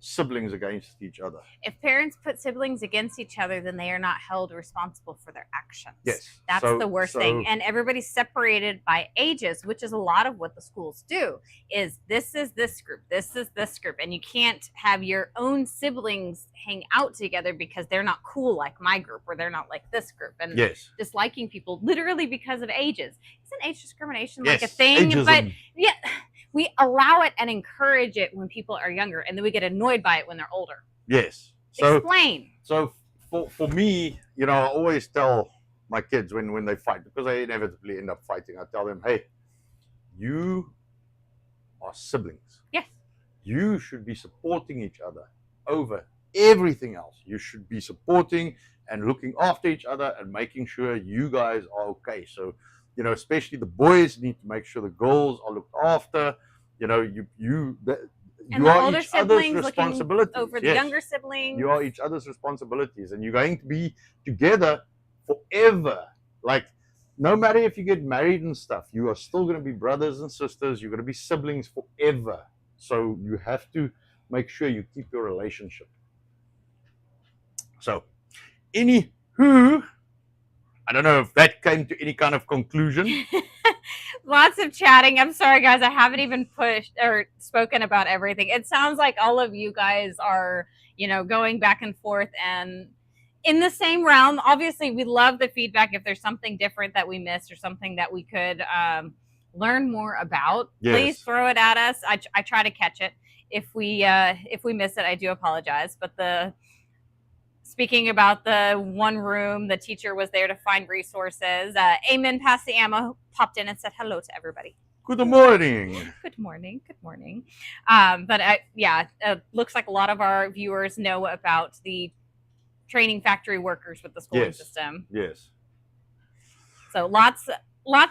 siblings against each other. If parents put siblings against each other, then they are not held responsible for their actions. Yes. That's the worst thing. And everybody's separated by ages, which is a lot of what the schools do, is this is this group, this is this group. And you can't have your own siblings hang out together because they're not cool like my group, or they're not like this group. And disliking people literally because of ages. Isn't age discrimination like a thing? Ageism. But yeah. We allow it and encourage it when people are younger, and then we get annoyed by it when they're older. Yes. Explain. So for me, I always tell my kids when they fight, because they inevitably end up fighting, I tell them, hey, you are siblings. Yes. You should be supporting each other over everything else. You should be supporting and looking after each other and making sure you guys are okay. So, especially the boys need to make sure the girls are looked after. You are each other's responsibilities. Over the younger siblings. You are each other's responsibilities, and you're going to be together forever. Like, no matter if you get married and stuff, you are still going to be brothers and sisters. You're going to be siblings forever. So you have to make sure you keep your relationship. So, anywho, I don't know if that came to any kind of conclusion. Lots of chatting. I'm sorry, guys. I haven't even pushed or spoken about everything. It sounds like all of you guys are, going back and forth and in the same realm. Obviously, we love the feedback. If there's something different that we missed or something that we could learn more about, please throw it at us. I try to catch it. If we miss it, I do apologize. But speaking about the one room, the teacher was there to find resources. Amen Pass the Ammo popped in and said hello to everybody. Good morning. Good morning. Good morning. But it looks like a lot of our viewers know about the training factory workers with the schooling Yes. system. Yes. So lots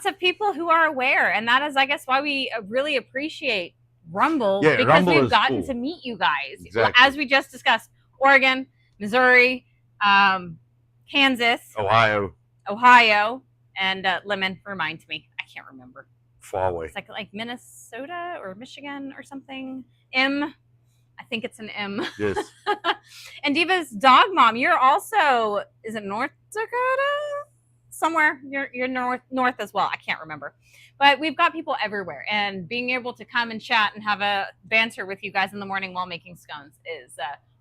of people who are aware, and that is, I guess, why we really appreciate Rumble, Yeah, because Rumble we've is gotten cool. to meet you guys. Exactly. As we just discussed, Oregon, Missouri, Kansas, Ohio, and Lemon. Remind me, I can't remember. far away. It's like Minnesota or Michigan or something. I think it's an M. Yes. And Diva's dog mom, you're also, is it North Dakota? Somewhere you're north as well. I can't remember, but we've got people everywhere, and being able to come and chat and have a banter with you guys in the morning while making scones is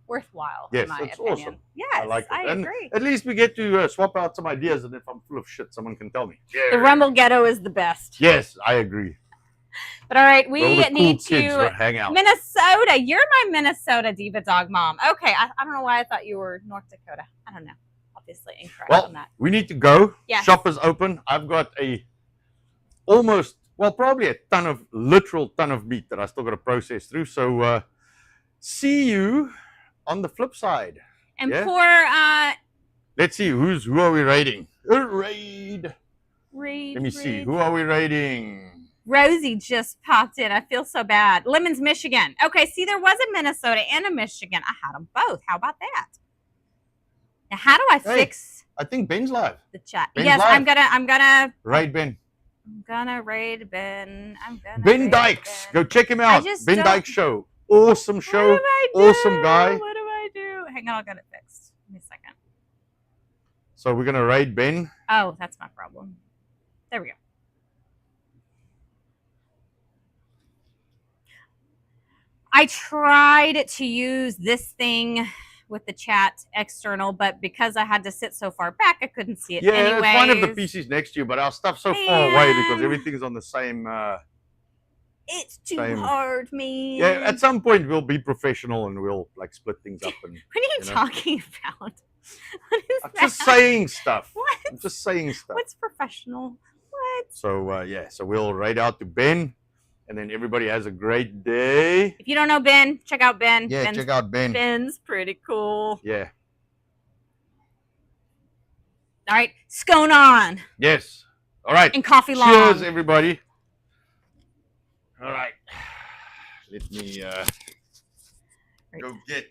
worthwhile. Yes, in my that's opinion. awesome. Yes, I like it. I And agree. at least we get to swap out some ideas, and if I'm full of shit, someone can tell me. Yeah. The Rumble Ghetto is the best. Yes, I agree. But all right, Where all we the need cool kids to hang out. Minnesota. You're my Minnesota Diva dog mom. Okay, I don't know why I thought you were North Dakota. I don't know. Obviously incorrect on that. We need to go. Yes. Shop is open. I've got probably a literal ton of meat that I still got to process through. So see you on the flip side. And Yeah? for Let's see, who are we raiding? Raid. Reed. Let me see. Who are we raiding? Rosie just popped in. I feel so bad. Lemon's Michigan. Okay, see, there was a Minnesota and a Michigan. I had them both. How about that? Now, how do I fix I think Ben's live. the chat? Ben's Yes, live. I'm gonna Raid Ben. raid Ben. Ben raid Dykes. Ben. Go check him out. just Ben don't- Dykes show. Awesome What show. do I do? Awesome guy. What do I do? Hang on, I'll get it fixed. Give me a second. So we're gonna raid Ben. Oh, that's my problem. There we go. I tried to use this thing with the chat external, but because I had to sit so far back, I couldn't see it. Yeah, anyways. it's fine if the PC's next to you, but our stuff's so far away because Man. everything's on the same. It's too Same. hard, man. Yeah, at some point we'll be professional and we'll like split things up. And What are you you know. talking about? What is I'm that? just saying stuff. What? I'm just saying stuff. What's professional? What? So so we'll raid out to Ben, and then everybody has a great day. If you don't know Ben, check out Ben. Yeah, check out Ben. Ben's pretty cool. Yeah. All right, scone on Yes. All right. and coffee long. Cheers, everybody. All right. Let me go get